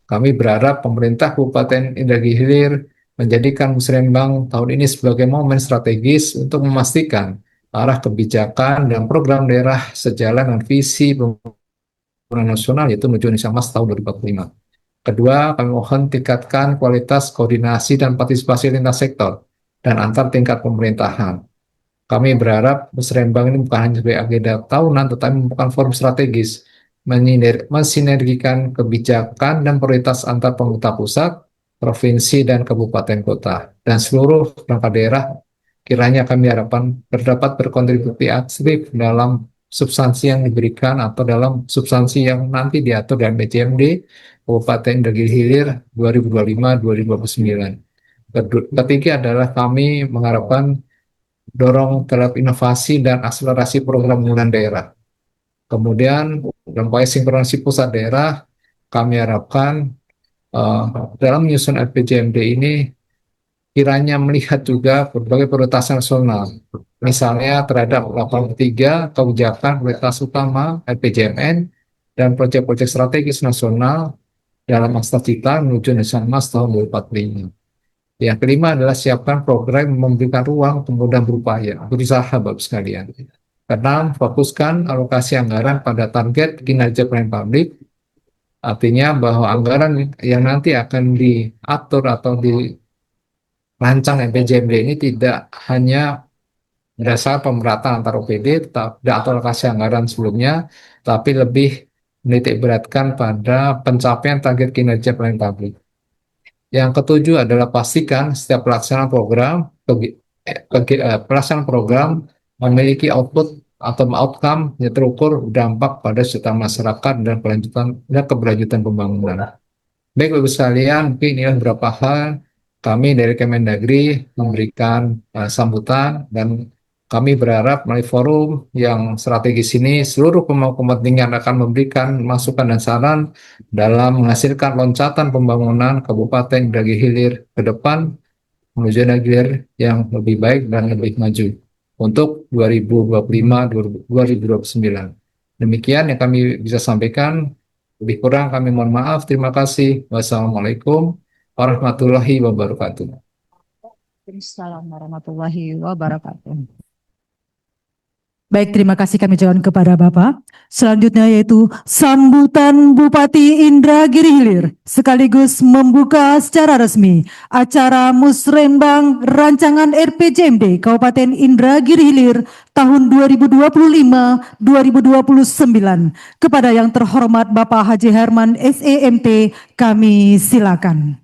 Speaker 4: Kami berharap pemerintah Kabupaten Indragiri Hilir menjadikan musrembang tahun ini sebagai momen strategis untuk memastikan arah kebijakan dan program daerah sejalan dengan visi pembangunan nasional, yaitu menuju Indonesia Emas tahun 2045. Kedua, kami mohon tingkatkan kualitas koordinasi dan partisipasi lintas sektor dan antar tingkat pemerintahan. Kami berharap musrembang ini bukan hanya sebagai agenda tahunan, tetapi merupakan forum strategis mensinergikan kebijakan dan prioritas antar pemerintah pusat, provinsi, dan kabupaten kota, dan seluruh perangkat daerah. Kiranya kami harapkan dapat berkontribusi aktif dalam substansi yang diberikan atau dalam substansi yang nanti diatur dalam BCMD Kabupaten Indragiri Hilir 2025-2029. Ketiga adalah kami mengharapkan dorong terhadap inovasi dan akselerasi program pembangunan daerah. Kemudian dalam upaya sinkronisasi pusat daerah, kami harapkan dalam menyusun RPJMD ini kiranya melihat juga berbagai prioritas nasional, misalnya terhadap 83 kebijakan prioritas utama RPJMN dan proyek-proyek strategis nasional dalam masa cita menuju Indonesia Emas tahun 2045. Yang kelima adalah siapkan program yang memberikan ruang kemudahan berupaya, berusaha, Bapak sekalian. Keenam, fokuskan alokasi anggaran pada target kinerja pelayanan publik, artinya bahwa anggaran yang nanti akan diatur atau dirancang RPJMD ini tidak hanya berdasar pemerataan antar OPD atau alokasi anggaran sebelumnya, tapi lebih menitik beratkan pada pencapaian target kinerja pelayanan publik. Yang ketujuh adalah pastikan setiap pelaksanaan program memiliki output atau outcome yang terukur dampak pada kesejahteraan masyarakat dan keberlanjutan pembangunan. Baik Bapak sekalian, mungkin ini beberapa hal kami dari Kemendagri memberikan sambutan dan kami berharap melalui forum yang strategis ini seluruh pemangku kepentingan akan memberikan masukan dan saran dalam menghasilkan loncatan pembangunan Kabupaten Indragiri Hilir ke depan menuju negeri yang lebih baik dan lebih maju untuk 2025-2029. Demikian yang kami bisa sampaikan. Lebih kurang kami mohon maaf. Terima kasih. Wassalamualaikum warahmatullahi wabarakatuh.
Speaker 1: Waalaikumsalam warahmatullahi wabarakatuh. Baik, terima kasih kami ucapkan kepada Bapak. Selanjutnya yaitu sambutan Bupati Indragiri Hilir sekaligus membuka secara resmi acara Musrenbang Rancangan RPJMD Kabupaten Indragiri Hilir tahun 2025-2029. Kepada yang terhormat Bapak Haji Herman SEMT, kami silakan.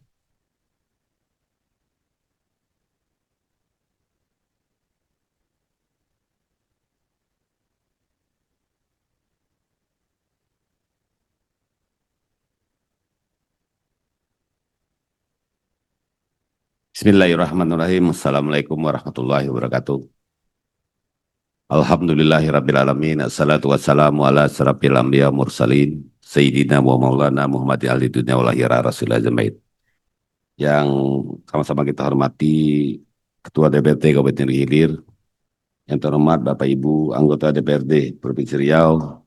Speaker 5: Bismillahirrahmanirrahim. Assalamualaikum warahmatullahi wabarakatuh. Alhamdulillahirrabbilalamin. Assalatu wassalamu ala asrafil anbiya mursalin. Sayyidina wa maulana Muhammadin ahli dunia wal akhirah rasulullah jamaid. Yang sama-sama kita hormati Ketua DPRD Kabupaten Hilir, yang terhormat Bapak Ibu anggota DPRD Provinsi Riau,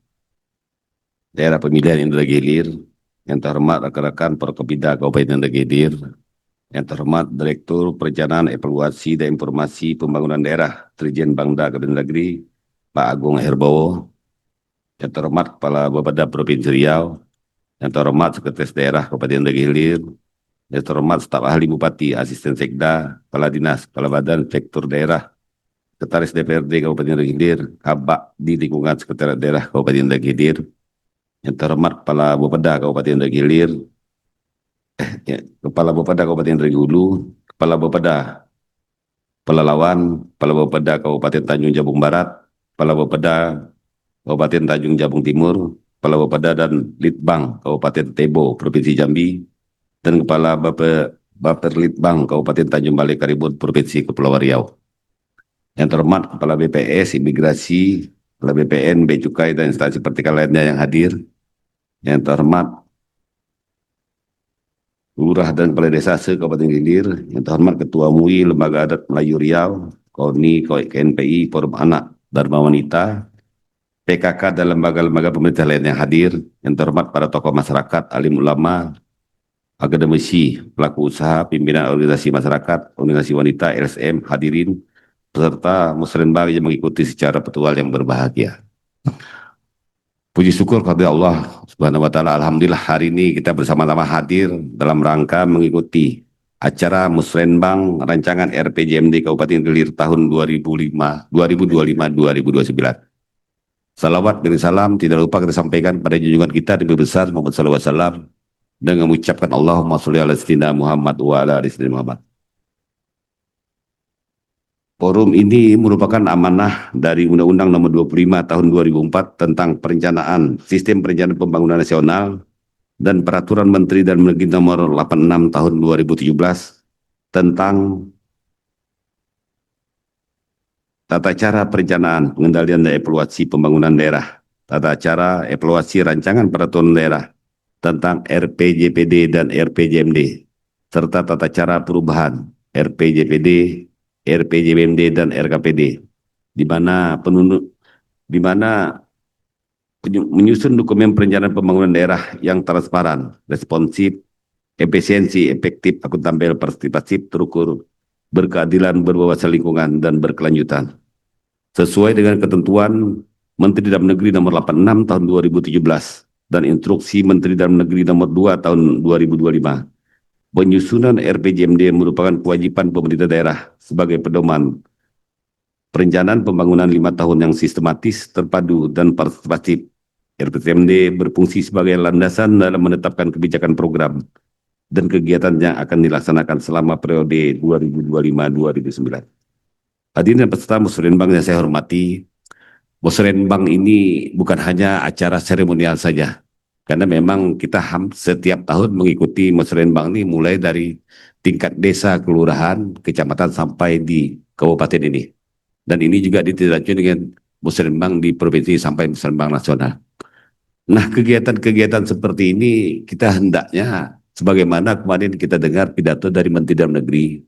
Speaker 5: daerah pemilihan Indragiri Hilir, yang terhormat rekan-rekan Forkopimda Kabupaten Indragiri Hilir, yang terhormat Direktur Perencanaan Evaluasi dan Informasi Pembangunan Daerah Trijen Bangda Kabupaten Negeri, Pak Agung Herbowo, yang terhormat Kepala Bapeda Provinsi Riau, yang terhormat Sekretaris Daerah Kabupaten Indragiri Hilir, yang terhormat Staf Ahli Bupati, Asisten Sekda, Kepala Dinas, Kepala Badan Inspektur Daerah, Sekretaris DPRD Kabupaten Indragiri Hilir, Kabak di lingkungan Sekretariat Daerah Kabupaten Indragiri Hilir, yang terhormat Kepala Bapeda Kabupaten Indragiri Hilir, Kepala Bapeda Kabupaten Indragiri Hulu, Kepala Bapeda Pelalawan, Kepala Bapeda Kabupaten Tanjung Jabung Barat, Kepala Bapeda Kabupaten Tanjung Jabung Timur, Kepala Bapeda dan Litbang Kabupaten Tebo Provinsi Jambi, dan Kepala Bapperlitbang Kabupaten Tanjung Balai Karimun Provinsi Kepulauan Riau. Yang terhormat Kepala BPS, Imigrasi, Kepala BPN, Bea Cukai, dan instansi vertikal lainnya yang hadir. Yang terhormat Lurah dan Kepala Desa se-Kabupaten Hilir, yang terhormat Ketua MUI Lembaga Adat Melayu Riau, KONI, KNPI, Forum Anak, Dharma Wanita, PKK dan lembaga-lembaga pemerintah lain yang hadir, yang terhormat para tokoh masyarakat, alim ulama, akademisi, pelaku usaha, pimpinan organisasi masyarakat, organisasi wanita, LSM, hadirin, peserta musrenbang yang mengikuti secara virtual yang berbahagia. Puji syukur kepada Allah Subhanahu wa taala, alhamdulillah hari ini kita bersama-sama hadir dalam rangka mengikuti acara Musrenbang Rancangan RPJMD Kabupaten Hilir tahun 2025-2029. Salawat dan salam tidak lupa kita sampaikan pada junjungan kita Nabi besar Muhammad SAW dengan mengucapkan Allahumma sholli ala sayyidina Muhammad wa ala ali sayyidina Muhammad. Forum ini merupakan amanah dari Undang-Undang Nomor 25 Tahun 2004 tentang Perencanaan Sistem Perencanaan Pembangunan Nasional dan Peraturan Menteri dan Menteri Nomor 86 Tahun 2017 tentang tata cara perencanaan, pengendalian dan evaluasi pembangunan daerah, tata cara evaluasi rancangan peraturan daerah tentang RPJPD dan RPJMD, serta tata cara perubahan RPJPD, RPJMD dan RKPD, di mana menyusun dokumen perencanaan pembangunan daerah yang transparan, responsif, efisiensi, efektif, akuntabel, partisipatif, terukur, berkeadilan, berwawasan lingkungan, dan berkelanjutan. Sesuai dengan ketentuan Menteri Dalam Negeri Nomor 86 Tahun 2017 dan Instruksi Menteri Dalam Negeri Nomor 2 Tahun 2025. Penyusunan RPJMD merupakan kewajiban pemerintah daerah sebagai pedoman perencanaan pembangunan 5 tahun yang sistematis, terpadu, dan partisipatif. RPJMD berfungsi sebagai landasan dalam menetapkan kebijakan program dan kegiatan yang akan dilaksanakan selama periode 2025-2029. Hadirin dan peserta Musrenbang yang saya hormati, Musrenbang ini bukan hanya acara seremonial saja, karena memang kita setiap tahun mengikuti Musrenbang ini mulai dari tingkat desa, kelurahan, kecamatan sampai di kabupaten ini. Dan ini juga ditindaklanjuti dengan musrenbang di provinsi sampai musrenbang nasional. Nah, kegiatan-kegiatan seperti ini kita hendaknya, sebagaimana kemarin kita dengar pidato dari Menteri Dalam Negeri,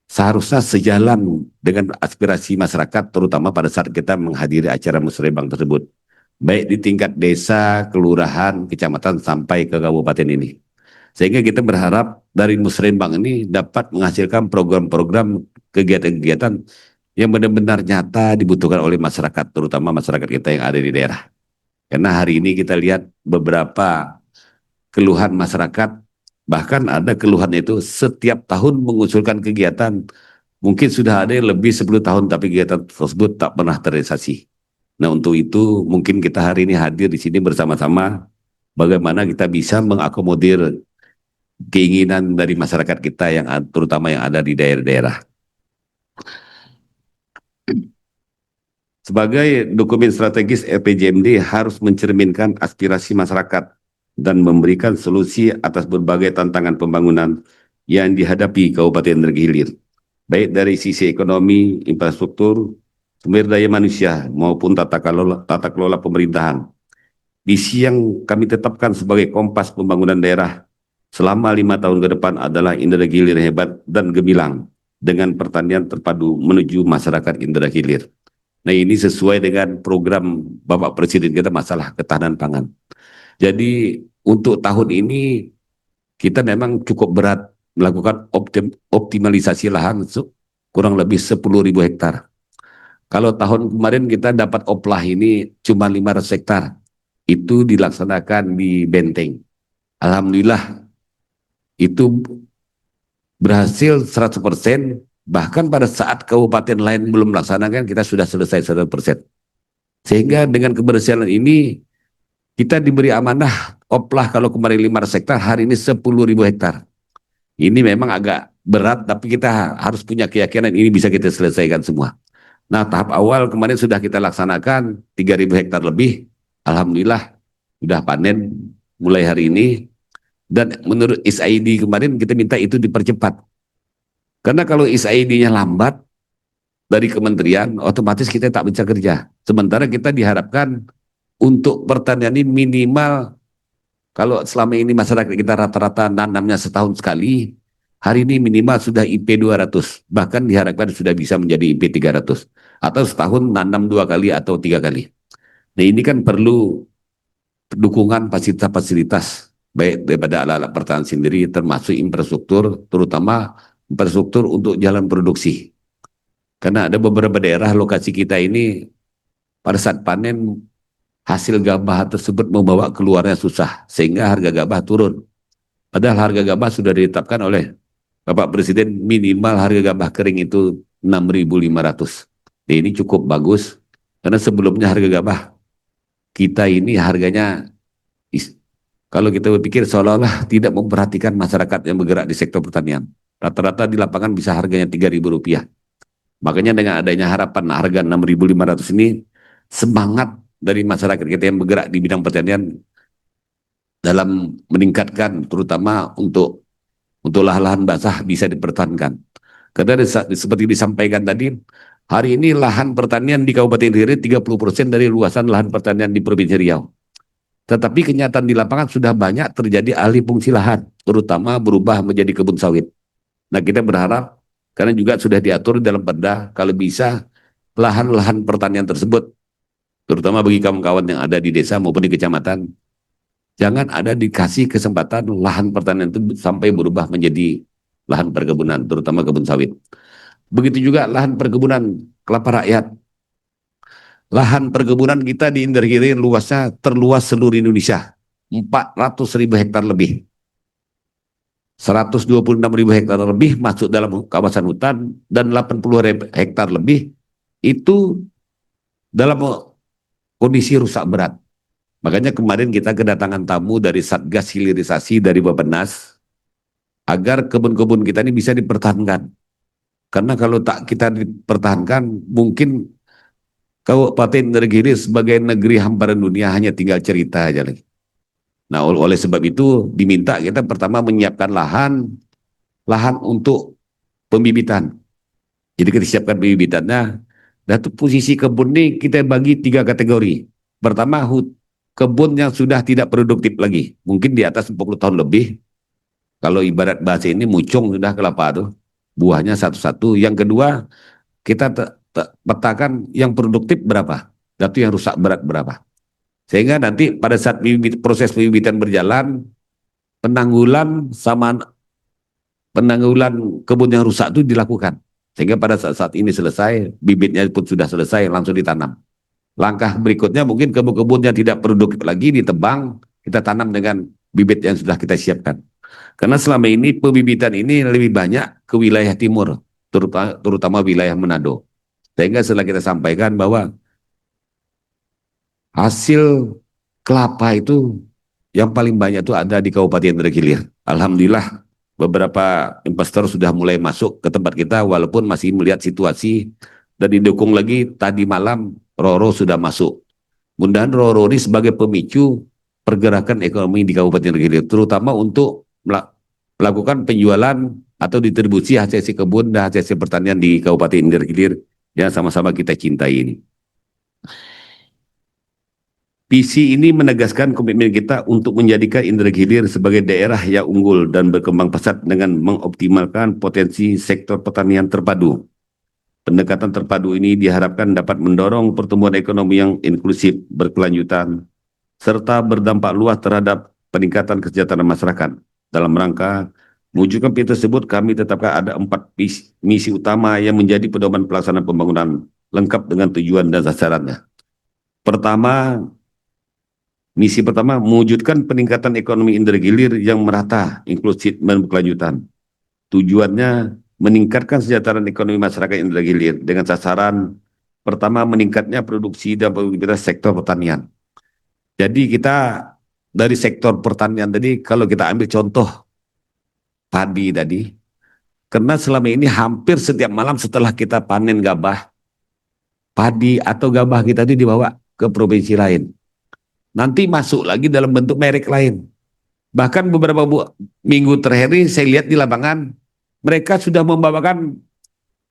Speaker 5: seharusnya sejalan dengan aspirasi masyarakat, terutama pada saat kita menghadiri acara musrenbang tersebut, baik di tingkat desa, kelurahan, kecamatan, sampai ke kabupaten ini. Sehingga kita berharap dari musrenbang ini dapat menghasilkan program-program kegiatan-kegiatan yang benar-benar nyata dibutuhkan oleh masyarakat, terutama masyarakat kita yang ada di daerah. Karena hari ini kita lihat beberapa keluhan masyarakat, bahkan ada keluhan itu setiap tahun mengusulkan kegiatan, mungkin sudah ada yang lebih 10 tahun tapi kegiatan tersebut tak pernah terrealisasi. Nah, untuk itu mungkin kita hari ini hadir di sini bersama-sama bagaimana kita bisa mengakomodir keinginan dari masyarakat kita yang terutama yang ada di daerah-daerah. Sebagai dokumen strategis, RPJMD harus mencerminkan aspirasi masyarakat dan memberikan solusi atas berbagai tantangan pembangunan yang dihadapi Kabupaten Negeri Hilir, baik dari sisi ekonomi, infrastruktur, sumber daya manusia, maupun tata kelola pemerintahan. Misi yang kami tetapkan sebagai kompas pembangunan daerah selama 5 tahun ke depan adalah Indra Hilir hebat dan gemilang dengan pertanian terpadu menuju masyarakat Indra Hilir. Nah, ini sesuai dengan program Bapak Presiden kita masalah ketahanan pangan. Jadi untuk tahun ini kita memang cukup berat melakukan optimalisasi lahan kurang lebih 10.000 hektar. Kalau tahun kemarin kita dapat oplah ini cuma 500 hektar. Itu dilaksanakan di Benteng. Alhamdulillah itu berhasil 100%. Bahkan pada saat kabupaten lain belum melaksanakan, kita sudah selesai 100%. Sehingga dengan keberhasilan ini, kita diberi amanah oplah kalau kemarin 500 hektar, hari ini 10.000 hektar. Ini memang agak berat, tapi kita harus punya keyakinan ini bisa kita selesaikan semua. Nah, tahap awal kemarin sudah kita laksanakan 3.000 hektar lebih. Alhamdulillah, sudah panen mulai hari ini. Dan menurut SID kemarin kita minta itu dipercepat. Karena kalau SID-nya lambat dari kementerian, otomatis kita tak bisa kerja. Sementara kita diharapkan untuk pertanian ini minimal, kalau selama ini masyarakat kita rata-rata nanamnya setahun sekali, hari ini minimal sudah IP 200. Bahkan diharapkan sudah bisa menjadi IP 300. Atau setahun nanam 2 kali atau 3 kali. Nah, ini kan perlu dukungan fasilitas-fasilitas, baik daripada alat-alat pertanian sendiri, termasuk infrastruktur, terutama infrastruktur untuk jalan produksi. Karena ada beberapa daerah lokasi kita ini pada saat panen hasil gabah tersebut membawa keluarnya susah sehingga harga gabah turun. Padahal harga gabah sudah ditetapkan oleh Bapak Presiden minimal harga gabah kering itu 6.500. Nah, ini cukup bagus karena sebelumnya harga gabah kita ini harganya kalau kita berpikir seolah-olah tidak memperhatikan masyarakat yang bergerak di sektor pertanian. Rata-rata di lapangan bisa harganya Rp3.000. Makanya dengan adanya harapan harga 6.500 ini, semangat dari masyarakat kita yang bergerak di bidang pertanian dalam meningkatkan, terutama untuk lahan-lahan basah bisa dipertahankan. Karena seperti disampaikan tadi, hari ini lahan pertanian di Kabupaten Hilir 30% dari luasan lahan pertanian di Provinsi Riau. Tetapi kenyataan di lapangan sudah banyak terjadi alih fungsi lahan, terutama berubah menjadi kebun sawit. Nah, kita berharap, karena juga sudah diatur dalam perda, kalau bisa lahan-lahan pertanian tersebut, terutama bagi kawan-kawan yang ada di desa maupun di kecamatan, jangan ada dikasih kesempatan lahan pertanian itu sampai berubah menjadi lahan perkebunan, terutama kebun sawit. Begitu juga lahan perkebunan kelapa rakyat. Lahan perkebunan kita di Indra Hilir luasnya terluas seluruh Indonesia, 400.000 hektar lebih. 126.000 hektar lebih masuk dalam kawasan hutan dan 80.000 hektar lebih itu dalam kondisi rusak berat. Makanya kemarin kita kedatangan tamu dari Satgas Hilirisasi dari Bappenas agar kebun-kebun kita ini bisa dipertahankan. Karena kalau tak kita dipertahankan, mungkin Kabupaten Negeri Hilir sebagai negeri hamparan dunia hanya tinggal cerita aja lagi. Nah, oleh sebab itu diminta kita pertama menyiapkan lahan untuk pembibitan. Jadi kita siapkan pembibitannya, Dan tuh posisi kebun ini kita bagi 3 kategori. Pertama, kebun yang sudah tidak produktif lagi, mungkin di atas 40 tahun lebih. Kalau ibarat bahasa ini mucung sudah kelapa tuh, buahnya satu-satu. Yang kedua, kita petakan yang produktif berapa, dan yang rusak berat berapa. Sehingga nanti pada saat proses pembibitan berjalan, penanggulan kebun yang rusak itu dilakukan. Sehingga pada saat ini selesai, bibitnya pun sudah selesai, langsung ditanam. Langkah berikutnya mungkin kebun-kebun yang tidak produktif lagi ditebang, kita tanam dengan bibit yang sudah kita siapkan. Karena selama ini pembibitan ini lebih banyak ke wilayah timur, terutama wilayah Manado. Sehingga setelah kita sampaikan bahwa hasil kelapa itu yang paling banyak itu ada di Kabupaten Indra Gilir. Alhamdulillah beberapa investor sudah mulai masuk ke tempat kita walaupun masih melihat situasi, dan didukung lagi tadi malam Roro sudah masuk. Mudah-mudahan Roro ini sebagai pemicu pergerakan ekonomi di Kabupaten Indra Gilir, terutama untuk melakukan penjualan atau distribusi hasil kebun dan hasil pertanian di Kabupaten Indra Gilir yang sama-sama kita cintai ini. Visi ini menegaskan komitmen kita untuk menjadikan Indra Gilir sebagai daerah yang unggul dan berkembang pesat dengan mengoptimalkan potensi sektor pertanian terpadu. Pendekatan terpadu ini diharapkan dapat mendorong pertumbuhan ekonomi yang inklusif, berkelanjutan, serta berdampak luas terhadap peningkatan kesejahteraan masyarakat. Dalam rangka mewujudkan visi tersebut, kami tetapkan ada 4 misi utama yang menjadi pedoman pelaksanaan pembangunan lengkap dengan tujuan dan sasarannya. Misi pertama, mewujudkan peningkatan ekonomi Indra Gilir yang merata, inklusif, dan berkelanjutan. Tujuannya meningkatkan kesejahteraan ekonomi masyarakat Indra Gilir dengan sasaran pertama, meningkatnya produksi dan produktivitas sektor pertanian. Jadi kita dari sektor pertanian tadi, kalau kita ambil contoh padi tadi, karena selama ini hampir setiap malam setelah kita panen gabah, padi atau gabah kita itu dibawa ke provinsi lain. Nanti masuk lagi dalam bentuk merek lain. Bahkan beberapa minggu terakhir ini saya lihat di lapangan, mereka sudah membawakan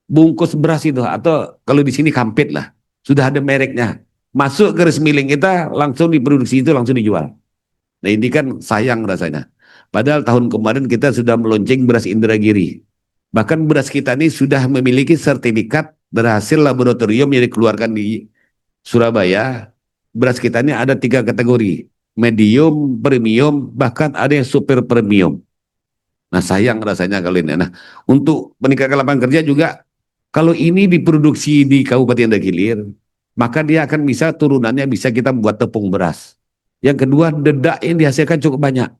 Speaker 5: bungkus beras itu, atau kalau di sini kampit lah, sudah ada mereknya. Masuk ke resmiling kita, langsung diproduksi itu, langsung dijual. Nah ini kan sayang rasanya. Padahal tahun kemarin kita sudah meluncing beras Indragiri. Bahkan beras kita ini sudah memiliki sertifikat berhasil laboratorium yang dikeluarkan di Surabaya. Beras kita ini ada 3 kategori, medium, premium, bahkan ada yang super premium. Nah sayang rasanya kalau ini. Nah untuk meningkatkan lapangan kerja juga, kalau ini diproduksi di Kabupaten Indra Gilir, maka dia akan bisa turunannya bisa kita buat tepung beras. Yang kedua, dedak yang dihasilkan cukup banyak.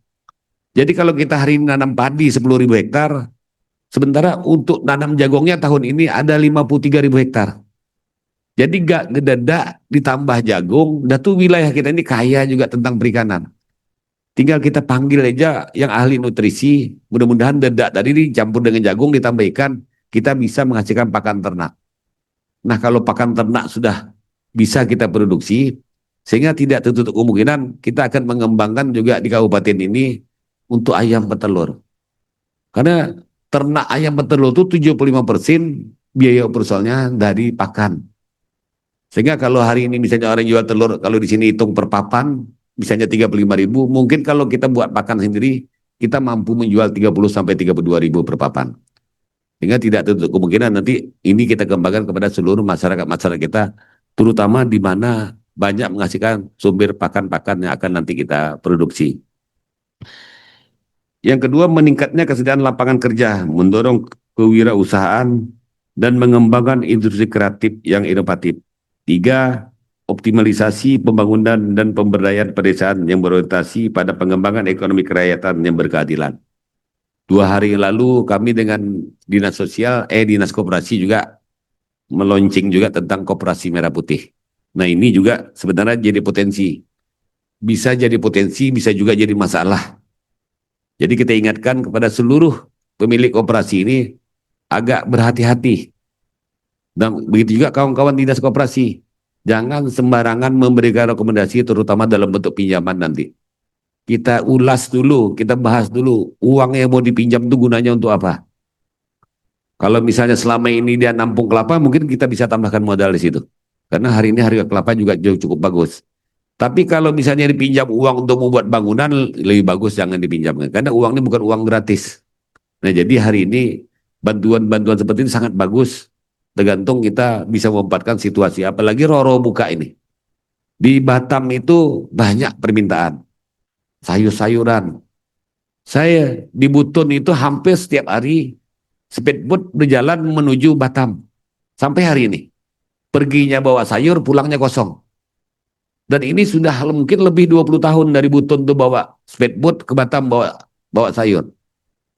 Speaker 5: Jadi kalau kita hari ini nanam padi 10.000 hektar, sementara untuk nanam jagungnya tahun ini ada 53.000 hektar. Jadi gak ngedadak ditambah jagung, dan tuh wilayah kita ini kaya juga tentang perikanan. Tinggal kita panggil aja yang ahli nutrisi, mudah-mudahan dedak tadi dicampur dengan jagung ditambah ikan, kita bisa menghasilkan pakan ternak. Nah kalau pakan ternak sudah bisa kita produksi, sehingga tidak tertutup kemungkinan kita akan mengembangkan juga di kabupaten ini untuk ayam petelur. Karena ternak ayam petelur itu 75% biaya operasionalnya dari pakan. Sehingga kalau hari ini misalnya orang jual telur, kalau di sini hitung per papan, misalnya 35.000, mungkin kalau kita buat pakan sendiri, kita mampu menjual 30-32.000 per papan. Sehingga tidak tertutup kemungkinan nanti ini kita kembangkan kepada seluruh masyarakat kita, terutama di mana banyak menghasilkan sumber pakan-pakan yang akan nanti kita produksi. Yang kedua, meningkatnya kesediaan lapangan kerja, mendorong kewirausahaan, dan mengembangkan industri kreatif yang inovatif. 3, optimalisasi pembangunan dan pemberdayaan pedesaan yang berorientasi pada pengembangan ekonomi kerakyatan yang berkeadilan. 2 hari lalu kami dengan Dinas Koperasi juga meluncing juga tentang Koperasi Merah Putih. Nah ini juga sebenarnya jadi potensi. Bisa jadi potensi, bisa juga jadi masalah. Jadi kita ingatkan kepada seluruh pemilik koperasi ini agak berhati-hati. Dan begitu juga kawan-kawan dinas koperasi, jangan sembarangan memberikan rekomendasi terutama dalam bentuk pinjaman nanti. Kita ulas dulu, kita bahas dulu, uang yang mau dipinjam itu gunanya untuk apa? Kalau misalnya selama ini dia nampung kelapa, mungkin kita bisa tambahkan modal di situ. Karena hari ini harga kelapa juga cukup bagus. Tapi kalau misalnya dipinjam uang untuk membuat bangunan, lebih bagus jangan dipinjamkan. Karena uang ini bukan uang gratis. Nah, jadi hari ini bantuan-bantuan seperti ini sangat bagus. Tergantung kita bisa memanfaatkan situasi. Apalagi Roro buka ini. Di Batam itu banyak permintaan. Sayur-sayuran. Saya di Buton itu hampir setiap hari speedboat berjalan menuju Batam. Sampai hari ini. Perginya bawa sayur, pulangnya kosong. Dan ini sudah mungkin lebih 20 tahun dari Buton tuh bawa speedboat ke Batam bawa sayur.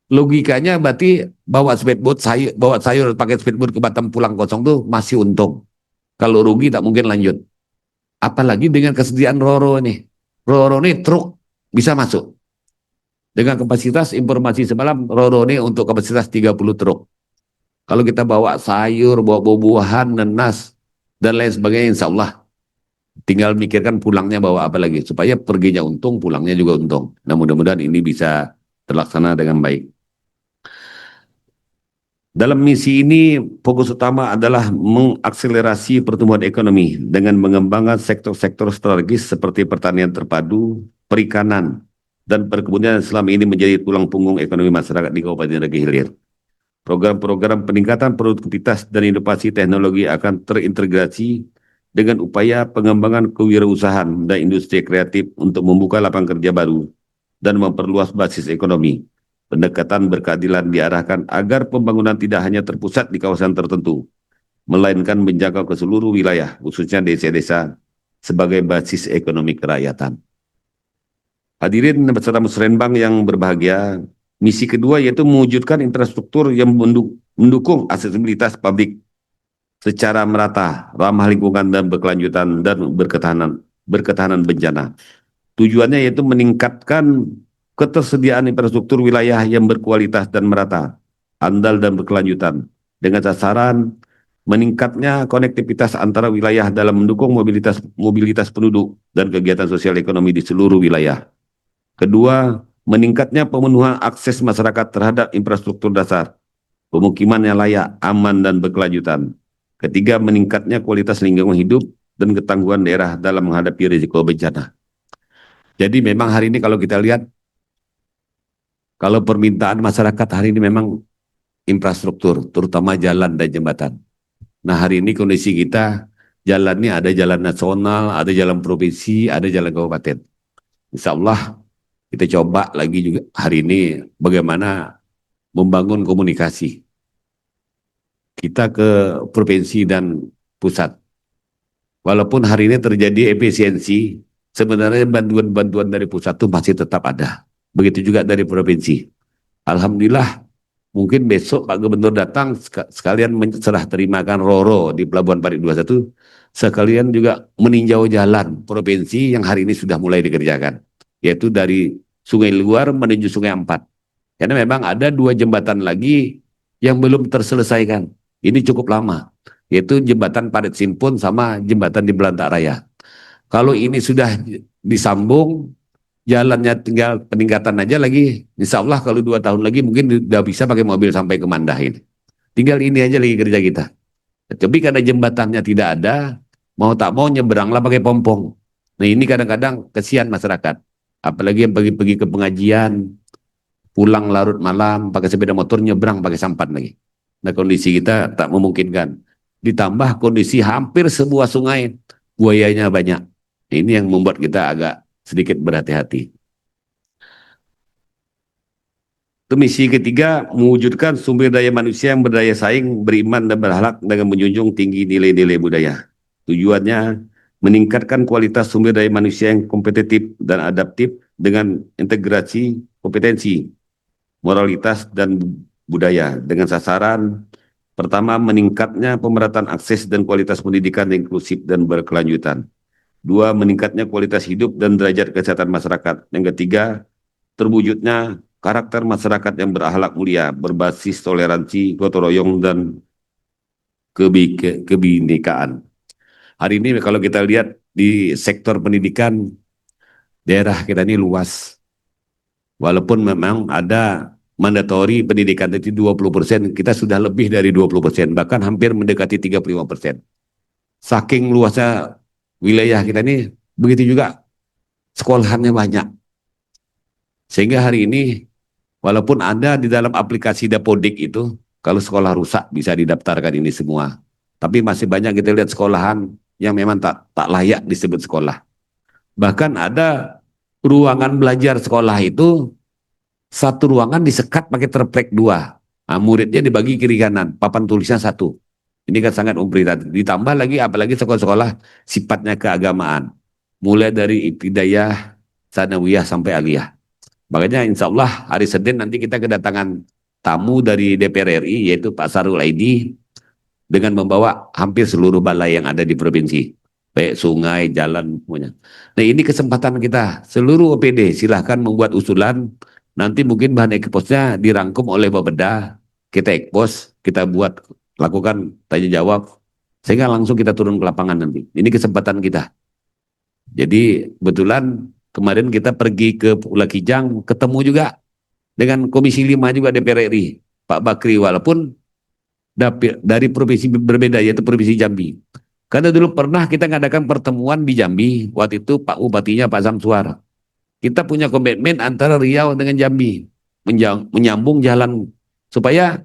Speaker 5: Logikanya berarti bawa sayur pakai speedboat ke Batam pulang kosong tuh masih untung. Kalau rugi tak mungkin lanjut. Apalagi dengan kesediaan Roro ini. Roro ini truk bisa masuk. Dengan kapasitas informasi semalam Roro ini untuk kapasitas 30 truk. Kalau kita bawa sayur, bawa buah-buahan, nenas, dan lain sebagainya, insya Allah tinggal mikirkan pulangnya bawa apa lagi. Supaya perginya untung, pulangnya juga untung. Nah, mudah-mudahan ini bisa terlaksana dengan baik. Dalam misi ini, fokus utama adalah mengakselerasi pertumbuhan ekonomi dengan mengembangkan sektor-sektor strategis seperti pertanian terpadu, perikanan, dan perkebunan yang selama ini menjadi tulang punggung ekonomi masyarakat di Kabupaten Negeri Hilir. Program-program peningkatan produktivitas dan inovasi teknologi akan terintegrasi dengan upaya pengembangan kewirausahaan dan industri kreatif untuk membuka lapangan kerja baru dan memperluas basis ekonomi. Pendekatan berkeadilan diarahkan agar pembangunan tidak hanya terpusat di kawasan tertentu, melainkan menjangkau ke seluruh wilayah, khususnya desa-desa, sebagai basis ekonomi kerakyatan. Hadirin beserta musrenbang yang berbahagia, misi kedua yaitu mewujudkan infrastruktur yang mendukung aksesibilitas publik secara merata, ramah lingkungan dan berkelanjutan dan berketahanan bencana. Tujuannya yaitu meningkatkan ketersediaan infrastruktur wilayah yang berkualitas dan merata, andal dan berkelanjutan, dengan sasaran meningkatnya konektivitas antara wilayah dalam mendukung mobilitas penduduk dan kegiatan sosial ekonomi di seluruh wilayah. Kedua, meningkatnya pemenuhan akses masyarakat terhadap infrastruktur dasar, pemukiman yang layak, aman, dan berkelanjutan. Ketiga, meningkatnya kualitas lingkungan hidup dan ketangguhan daerah dalam menghadapi risiko bencana. Jadi memang hari ini kalau kita lihat, kalau permintaan masyarakat hari ini memang infrastruktur, terutama jalan dan jembatan. Nah, hari ini kondisi kita, jalannya ada jalan nasional, ada jalan provinsi, ada jalan kabupaten. Insya Allah kita coba lagi juga hari ini bagaimana membangun komunikasi kita ke provinsi dan pusat. Walaupun hari ini terjadi efisiensi, sebenarnya bantuan-bantuan dari pusat itu masih tetap ada. Begitu juga dari provinsi. Alhamdulillah, mungkin besok Pak Gubernur datang sekalian serah terimakan Roro di Pelabuhan Parit 21, sekalian juga meninjau jalan provinsi yang hari ini sudah mulai dikerjakan, yaitu dari Sungai Luar menuju Sungai Ampat. Karena memang ada 2 jembatan lagi yang belum terselesaikan. Ini cukup lama, yaitu jembatan Parit Simpun sama jembatan di Belantak Raya. Kalau ini sudah disambung, jalannya tinggal peningkatan aja lagi, insya Allah kalau 2 tahun lagi mungkin udah bisa pakai mobil sampai ke Mandah ini. Tinggal ini aja lagi kerja kita. Tapi karena jembatannya tidak ada, mau tak mau nyeberanglah pakai pompong. Nah, ini kadang-kadang kesian masyarakat. Apalagi yang pergi-pergi ke pengajian, pulang larut malam, pakai sepeda motor nyebrang pakai sampan lagi. Nah, kondisi kita tak memungkinkan. Ditambah kondisi hampir sebuah sungai, buayanya banyak. Ini yang membuat kita agak sedikit berhati-hati. Misi ketiga, mewujudkan sumber daya manusia yang berdaya saing, beriman dan berakhlak dengan menjunjung tinggi nilai-nilai budaya. Tujuannya meningkatkan kualitas sumber daya manusia yang kompetitif dan adaptif dengan integrasi kompetensi, moralitas, dan budaya dengan sasaran pertama, meningkatnya pemerataan akses dan kualitas pendidikan yang inklusif dan berkelanjutan. 2, meningkatnya kualitas hidup dan derajat kesehatan masyarakat. Yang ketiga, terwujudnya karakter masyarakat yang berakhlak mulia, berbasis toleransi, gotong royong, dan kebinekaan. Hari ini kalau kita lihat di sektor pendidikan, daerah kita ini luas. Walaupun memang ada mandatori pendidikan itu 20%, kita sudah lebih dari 20%, bahkan hampir mendekati 35%. Saking luasnya wilayah kita ini, begitu juga sekolahannya banyak. Sehingga hari ini, walaupun ada di dalam aplikasi Dapodik itu, kalau sekolah rusak bisa didaftarkan ini semua. Tapi masih banyak kita lihat sekolahan yang memang tak layak disebut sekolah. Bahkan ada ruangan belajar sekolah itu, satu ruangan disekat pakai triplek 2. Nah, muridnya dibagi kiri kanan, papan tulisnya 1. Ini kan sangat memprihatinkan. Ditambah lagi, apalagi sekolah-sekolah sifatnya keagamaan. Mulai dari ibtidaiyah, sanawiyah sampai aliyah. Makanya insya Allah hari Senin nanti kita kedatangan tamu dari DPR RI, yaitu Pak Sarul Aidi, dengan membawa hampir seluruh balai yang ada di provinsi. Baik sungai, jalan, semuanya. Nah ini kesempatan kita, seluruh OPD silahkan membuat usulan. Nanti mungkin bahan ekposnya dirangkum oleh Bapeda, kita ekpos, kita buat, lakukan tanya jawab, sehingga langsung kita turun ke lapangan nanti. Ini kesempatan kita. Jadi kebetulan kemarin kita pergi ke Pulau Kijang, ketemu juga dengan Komisi 5 juga DPR RI, Pak Bakri, walaupun dari provinsi berbeda, yaitu Provinsi Jambi. Karena dulu pernah kita ngadakan pertemuan di Jambi, waktu itu Pak Bupatinya Pak Samsuar. Kita punya komitmen antara Riau dengan Jambi, menyambung jalan supaya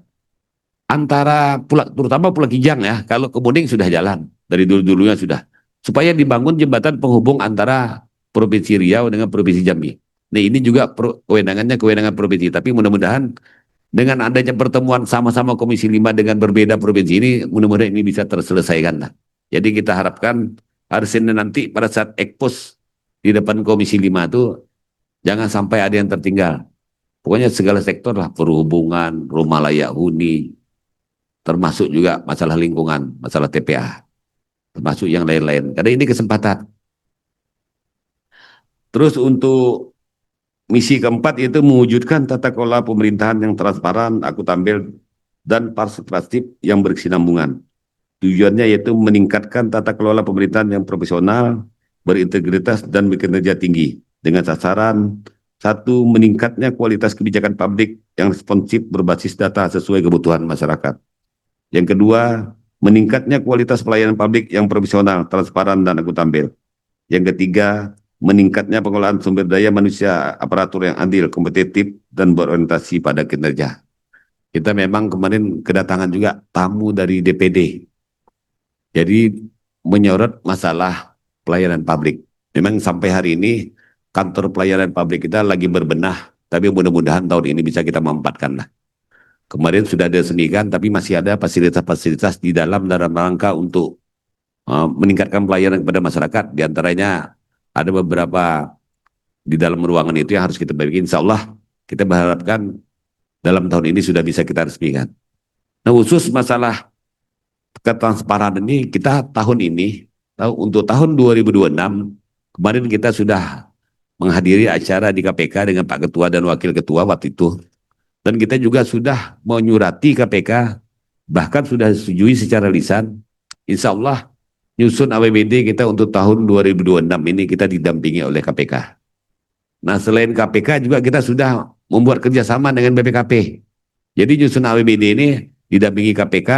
Speaker 5: antara terutama Pulau Kijang ya, kalau ke Boning sudah jalan, dari dulu-dulunya sudah. Supaya dibangun jembatan penghubung antara Provinsi Riau dengan Provinsi Jambi. Nah ini juga kewenangan provinsi, tapi mudah-mudahan dengan adanya pertemuan sama-sama Komisi 5 dengan berbeda provinsi ini, mudah-mudahan ini bisa terselesaikan lah. Jadi kita harapkan hari Senin nanti pada saat ekpos di depan Komisi 5 itu jangan sampai ada yang tertinggal. Pokoknya segala sektor lah, perhubungan, rumah layak huni, termasuk juga masalah lingkungan, masalah TPA, termasuk yang lain-lain. Karena ini kesempatan. Terus untuk misi keempat yaitu mewujudkan tata kelola pemerintahan yang transparan, akuntabel, dan partisipatif yang berkesinambungan. Tujuannya yaitu meningkatkan tata kelola pemerintahan yang profesional, berintegritas, dan berkinerja tinggi. Dengan sasaran, 1. Meningkatnya kualitas kebijakan publik yang responsif berbasis data sesuai kebutuhan masyarakat. Yang kedua, meningkatnya kualitas pelayanan publik yang profesional, transparan, dan akuntabel. Yang ketiga, meningkatnya pengelolaan sumber daya manusia, aparatur yang adil, kompetitif, dan berorientasi pada kinerja. Kita memang kemarin kedatangan juga tamu dari DPD. Jadi menyorot masalah pelayanan publik. Memang sampai hari ini kantor pelayanan publik kita lagi berbenah, tapi mudah-mudahan tahun ini bisa kita manfaatkan lah. Kemarin sudah diresmikan, tapi masih ada fasilitas-fasilitas di dalam rangka untuk meningkatkan pelayanan kepada masyarakat. Di antaranya ada beberapa di dalam ruangan itu yang harus kita bagi. Insya Allah kita berharapkan dalam tahun ini sudah bisa kita resmikan. Nah khusus masalah ketransparan ini, kita tahun ini, untuk tahun 2026, kemarin kita sudah menghadiri acara di KPK dengan Pak Ketua dan Wakil Ketua waktu itu. Dan kita juga sudah menyurati KPK, bahkan sudah disetujui secara lisan. Insya Allah nyusun APBD kita untuk tahun 2026 ini kita didampingi oleh KPK. Nah selain KPK juga kita sudah membuat kerjasama dengan BPKP. Jadi nyusun APBD ini didampingi KPK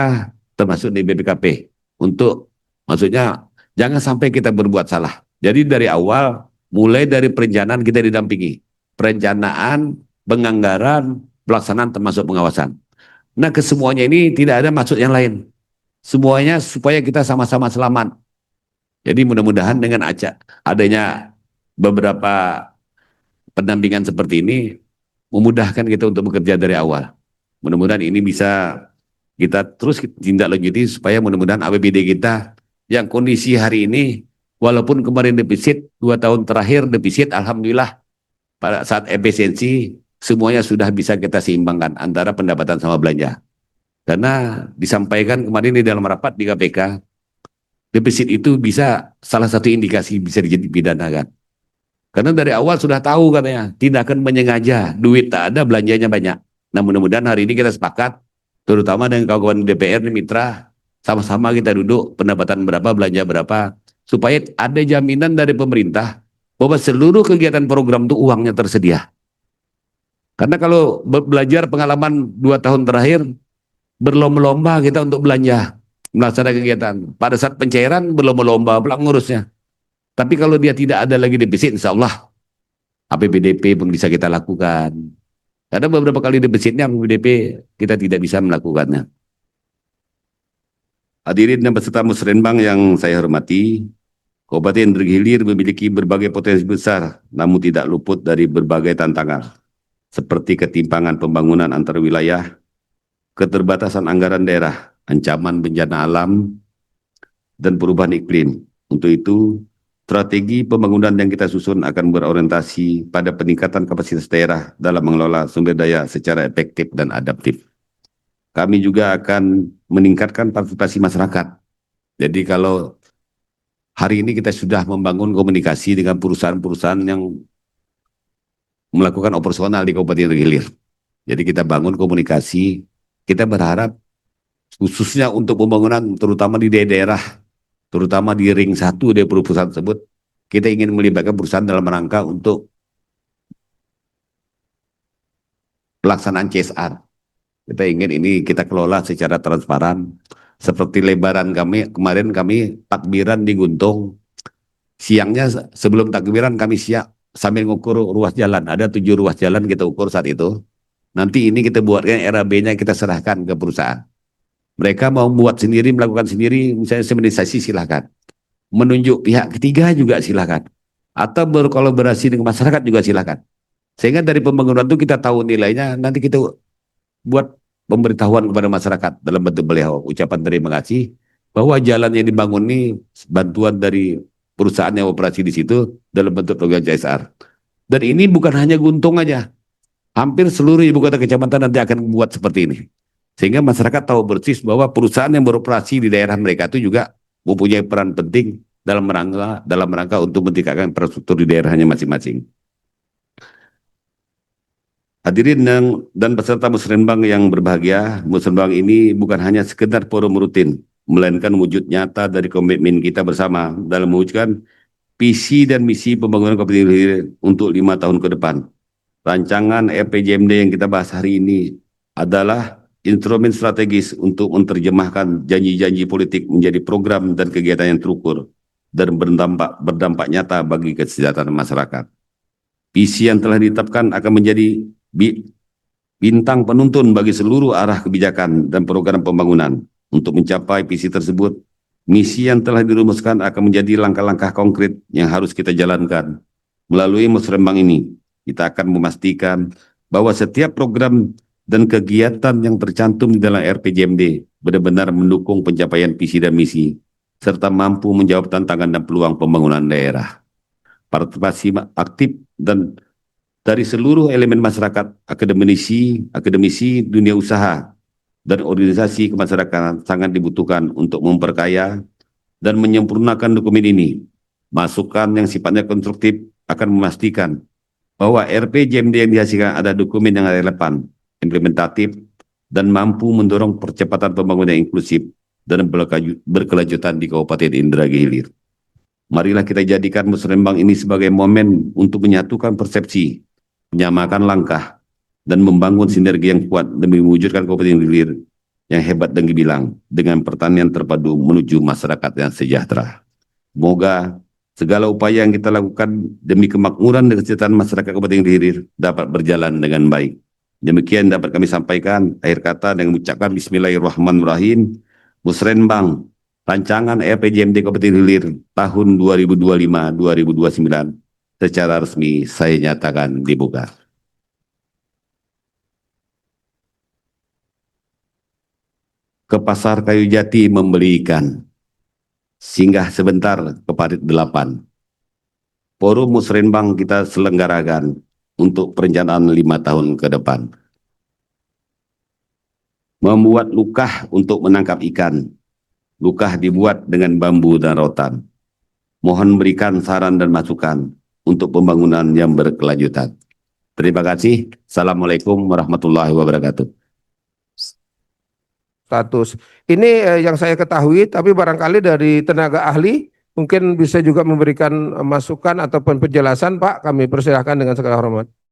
Speaker 5: termasuk di BPKP. Untuk maksudnya jangan sampai kita berbuat salah. Jadi dari awal mulai dari perencanaan kita didampingi. Perencanaan, penganggaran, pelaksanaan termasuk pengawasan. Nah kesemuanya ini tidak ada maksud yang lain. Semuanya supaya kita sama-sama selamat. Jadi mudah-mudahan dengan adanya beberapa pendampingan seperti ini memudahkan kita untuk bekerja dari awal. Mudah-mudahan ini bisa kita terus tindak lanjuti supaya mudah-mudahan APBD kita yang kondisi hari ini walaupun kemarin defisit 2 tahun terakhir defisit, alhamdulillah pada saat efisiensi semuanya sudah bisa kita seimbangkan antara pendapatan sama belanja. Karena disampaikan kemarin di dalam rapat di KPK, defisit itu bisa salah satu indikasi bisa dipidanakan. Karena dari awal sudah tahu katanya, tindakan menyengaja, duit tak ada, belanjanya banyak. Nah mudah-mudahan hari ini kita sepakat, terutama dengan kawan-kawan DPR dan mitra, sama-sama kita duduk pendapatan berapa, belanja berapa, supaya ada jaminan dari pemerintah bahwa seluruh kegiatan program itu uangnya tersedia. Karena kalau belajar pengalaman 2 tahun terakhir, berlomba-lomba kita untuk belanja, melaksanakan kegiatan. Pada saat pencairan berlomba-lomba pula ngurusnya. Tapi kalau dia tidak ada lagi defisit, insya Allah APBDP pun bisa kita lakukan. Karena beberapa kali defisitnya APBDP kita tidak bisa melakukannya. Hadirin dan peserta musrenbang yang saya hormati, Kabupaten Indra Hilir memiliki berbagai potensi besar, namun tidak luput dari berbagai tantangan, seperti ketimpangan pembangunan antar wilayah, keterbatasan anggaran daerah, ancaman bencana alam, dan perubahan iklim. Untuk itu, strategi pembangunan yang kita susun akan berorientasi pada peningkatan kapasitas daerah dalam mengelola sumber daya secara efektif dan adaptif. Kami juga akan meningkatkan partisipasi masyarakat. Jadi kalau hari ini kita sudah membangun komunikasi dengan perusahaan-perusahaan yang melakukan operasional di Kabupaten Indra Hilir. Jadi kita bangun komunikasi, kita berharap khususnya untuk pembangunan terutama di daerah, terutama di ring 1 dari perusahaan tersebut, kita ingin melibatkan perusahaan dalam rangka untuk pelaksanaan CSR. Kita ingin ini kita kelola secara transparan. Seperti lebaran kemarin kami takbiran di Guntung. Siangnya sebelum takbiran kami siap sambil mengukur ruas jalan. Ada 7 ruas jalan kita ukur saat itu. Nanti ini kita buatkan RAB-nya kita serahkan ke perusahaan. Mereka mau buat sendiri, melakukan sendiri, misalnya semenisasi silakan. Menunjuk pihak ketiga juga silakan. Atau berkolaborasi dengan masyarakat juga silakan. Sehingga dari pembangunan itu kita tahu nilainya, nanti kita buat pemberitahuan kepada masyarakat dalam bentuk beliau ucapan terima kasih bahwa jalan yang dibangun ini bantuan dari perusahaan yang operasi di situ dalam bentuk program CSR. Dan ini bukan hanya Guntung aja, hampir seluruh ibu kota kecamatan nanti akan buat seperti ini. Sehingga masyarakat tahu persis bahwa perusahaan yang beroperasi di daerah mereka itu juga mempunyai peran penting dalam rangka untuk meningkatkan infrastruktur di daerahnya masing-masing. Hadirin dan peserta musrenbang yang berbahagia, musrenbang ini bukan hanya sekedar forum rutin, melainkan wujud nyata dari komitmen kita bersama dalam mewujudkan visi dan misi pembangunan Kabupaten Indra Hilir untuk 5 tahun ke depan. Rancangan RPJMD yang kita bahas hari ini adalah instrumen strategis untuk menerjemahkan janji-janji politik menjadi program dan kegiatan yang terukur dan berdampak nyata bagi kesejahteraan masyarakat. Visi yang telah ditetapkan akan menjadi bintang penuntun bagi seluruh arah kebijakan dan program pembangunan. Untuk mencapai visi tersebut, misi yang telah dirumuskan akan menjadi langkah-langkah konkret yang harus kita jalankan. Melalui musrenbang ini, kita akan memastikan bahwa setiap program dan kegiatan yang tercantum di dalam RPJMD benar-benar mendukung pencapaian visi dan misi, serta mampu menjawab tantangan dan peluang pembangunan daerah. Partisipasi aktif dan dari seluruh elemen masyarakat, akademisi, dunia usaha, dan organisasi kemasyarakatan sangat dibutuhkan untuk memperkaya dan menyempurnakan dokumen ini. Masukan yang sifatnya konstruktif akan memastikan bahwa RPJMD yang dihasilkan ada dokumen yang relevan, implementatif, dan mampu mendorong percepatan pembangunan inklusif dan berkelanjutan di Kabupaten Indra Hilir. Marilah kita jadikan musrenbang ini sebagai momen untuk menyatukan persepsi, menyamakan langkah, dan membangun sinergi yang kuat demi mewujudkan Kabupaten Indra Hilir yang hebat dan gemilang dengan pertanian terpadu menuju masyarakat yang sejahtera. Semoga segala upaya yang kita lakukan demi kemakmuran dan kesejahteraan masyarakat Kabupaten Indra Hilir dapat berjalan dengan baik. Demikian dapat kami sampaikan. Akhir kata dengan mengucapkan Bismillahirrahmanirrahim. Musrenbang Rancangan RPJMD Kabupaten Hilir tahun 2025-2029 secara resmi saya nyatakan dibuka. Ke pasar kayu jati membeli ikan, singgah sebentar ke Parit 8. Forum musrenbang kita selenggarakan untuk perencanaan 5 tahun ke depan. Membuat lukah untuk menangkap ikan. Lukah dibuat dengan bambu dan rotan. Mohon berikan saran dan masukan untuk pembangunan yang berkelanjutan. Terima kasih. Assalamualaikum warahmatullahi wabarakatuh.
Speaker 6: Status. Ini yang saya ketahui, tapi barangkali dari tenaga ahli mungkin bisa juga memberikan masukan ataupun penjelasan, Pak. Kami persilahkan dengan segala hormat.